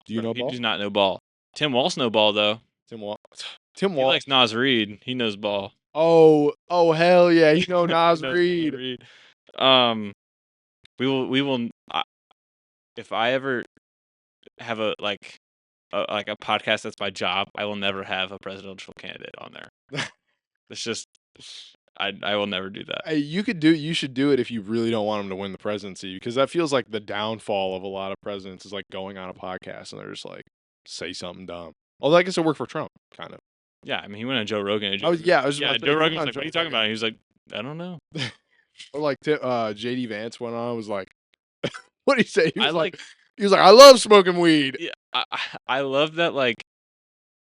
Do you know he ball? does not know ball. Tim Walsh know ball though. Tim Wall. Tim He Wall. likes Nas Reed. He knows ball. Oh hell yeah! You know Nas He knows Reed. Reed. We will. If I ever have a podcast that's my job, I will never have a presidential candidate on there. It's just, I will never do that. Hey, you should do it if you really don't want him to win the presidency, because that feels like the downfall of a lot of presidents is like going on a podcast and they're just like say something dumb. Although I guess it worked for Trump, kind of. Yeah, I mean, he went on Joe Rogan. And I was just yeah, about to say, Joe he Rogan went was on like, "What are you Joe talking about?" And he was like, "I don't know." Or like JD Vance went on, was like, what did he say? He was I like, I love smoking weed. yeah, I love that like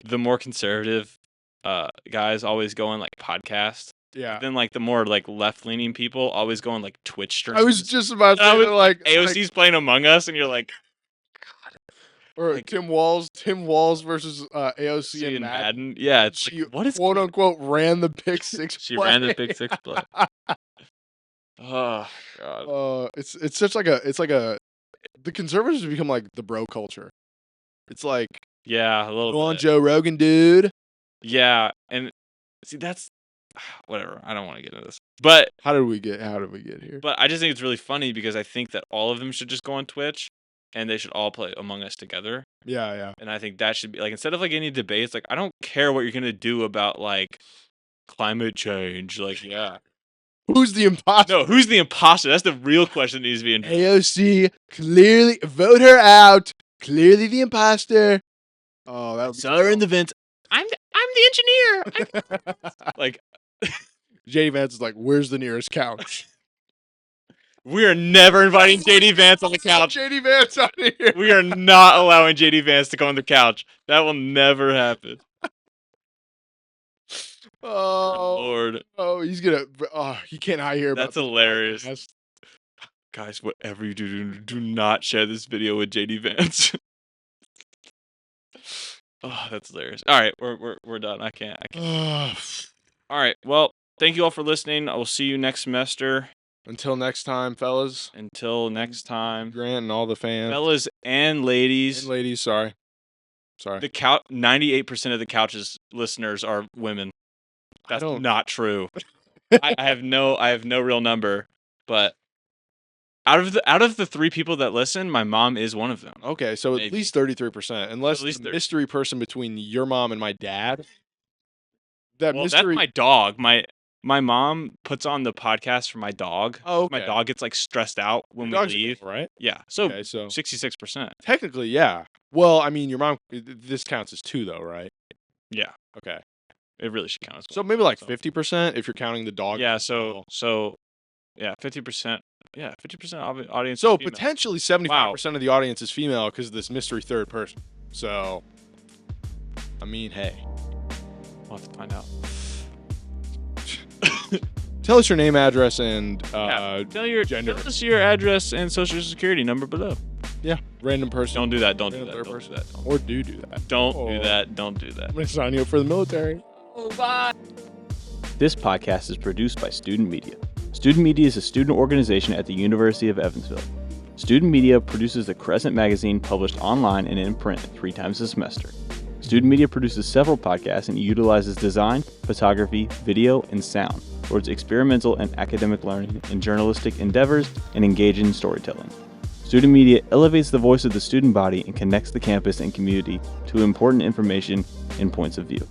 the more conservative guys always go on like podcasts. Yeah. Then like the more like left leaning people always go on like Twitch streams. I was just about to I say was like AOC's playing Among Us, and you're like, or like- Tim Walls versus AOC "See and Madden. Yeah, it's She like, what is quote unquote ran the pick six. She play. ran the pick six play. Oh god. It's such like the conservatives have become like the bro culture. It's like, Yeah, a little go on bit. Joe Rogan, dude. Yeah, and see that's whatever. I don't want to get into this. But How did we get here? I just think it's really funny because I think that all of them should just go on Twitch and they should all play Among Us together. Yeah. And I think that should be like, instead of like any debates, like I don't care what you're gonna do about like climate change. Like, yeah. Who's the imposter? No, who's the imposter? That's the real question that needs to be in. AOC, clearly vote her out. Clearly the imposter. Oh, that would be Saw her in the vents. I'm the engineer. Like, JD Vance is like, where's the nearest couch? we are never inviting JD Vance on the couch. JD Vance out here. We are not allowing JD Vance to go on the couch. That will never happen. Oh, Lord, oh, he's gonna. Oh, he cannot hear about that's hilarious. this. Guys, whatever you do not share this video with JD Vance. Oh, that's hilarious. All right, we're done. I can't. All right. Well, thank you all for listening. I will see you next semester. Until next time, fellas. Until next time, Grant and all the fans. fellas and ladies. And ladies, sorry. The 98% of the couch's listeners are women. That's don't- not true. I have no real number, but out of the 3 people that listen, my mom is one of them. Okay, so at Maybe. least 33%. Unless At least the 30. mystery person between your mom and my dad. That Well, mystery. that's my dog. My mom puts on the podcast for my dog. Oh, My okay. dog gets like stressed out when we Dog's leave. cool, right? Yeah. So Okay, so 66%. technically, yeah. Well, I mean, your mom. This counts as 2, though, right? Yeah. Okay. It really should count as So well. maybe like So- 50% if you're counting the dog. Yeah. as So well. yeah, 50%. Yeah, 50% of audience. So is female. potentially 75% of the audience is female because of this mystery third person. So, I mean, hey. We'll have to find out. Tell us your name, address, and Tell us your address and social security number below. yeah, random person. Don't do that. Don't do Random that. third Don't do person. that. Or do that. Don't Oh. do that. Don't do that. I'm gonna sign you up for the military. This podcast is produced by Student Media. Student Media is a student organization at the University of Evansville. Student Media produces the Crescent magazine published online and in print 3 times a semester. Student Media produces several podcasts and utilizes design, photography, video, and sound towards experimental and academic learning in journalistic endeavors and engaging storytelling. Student Media elevates the voice of the student body and connects the campus and community to important information and points of view.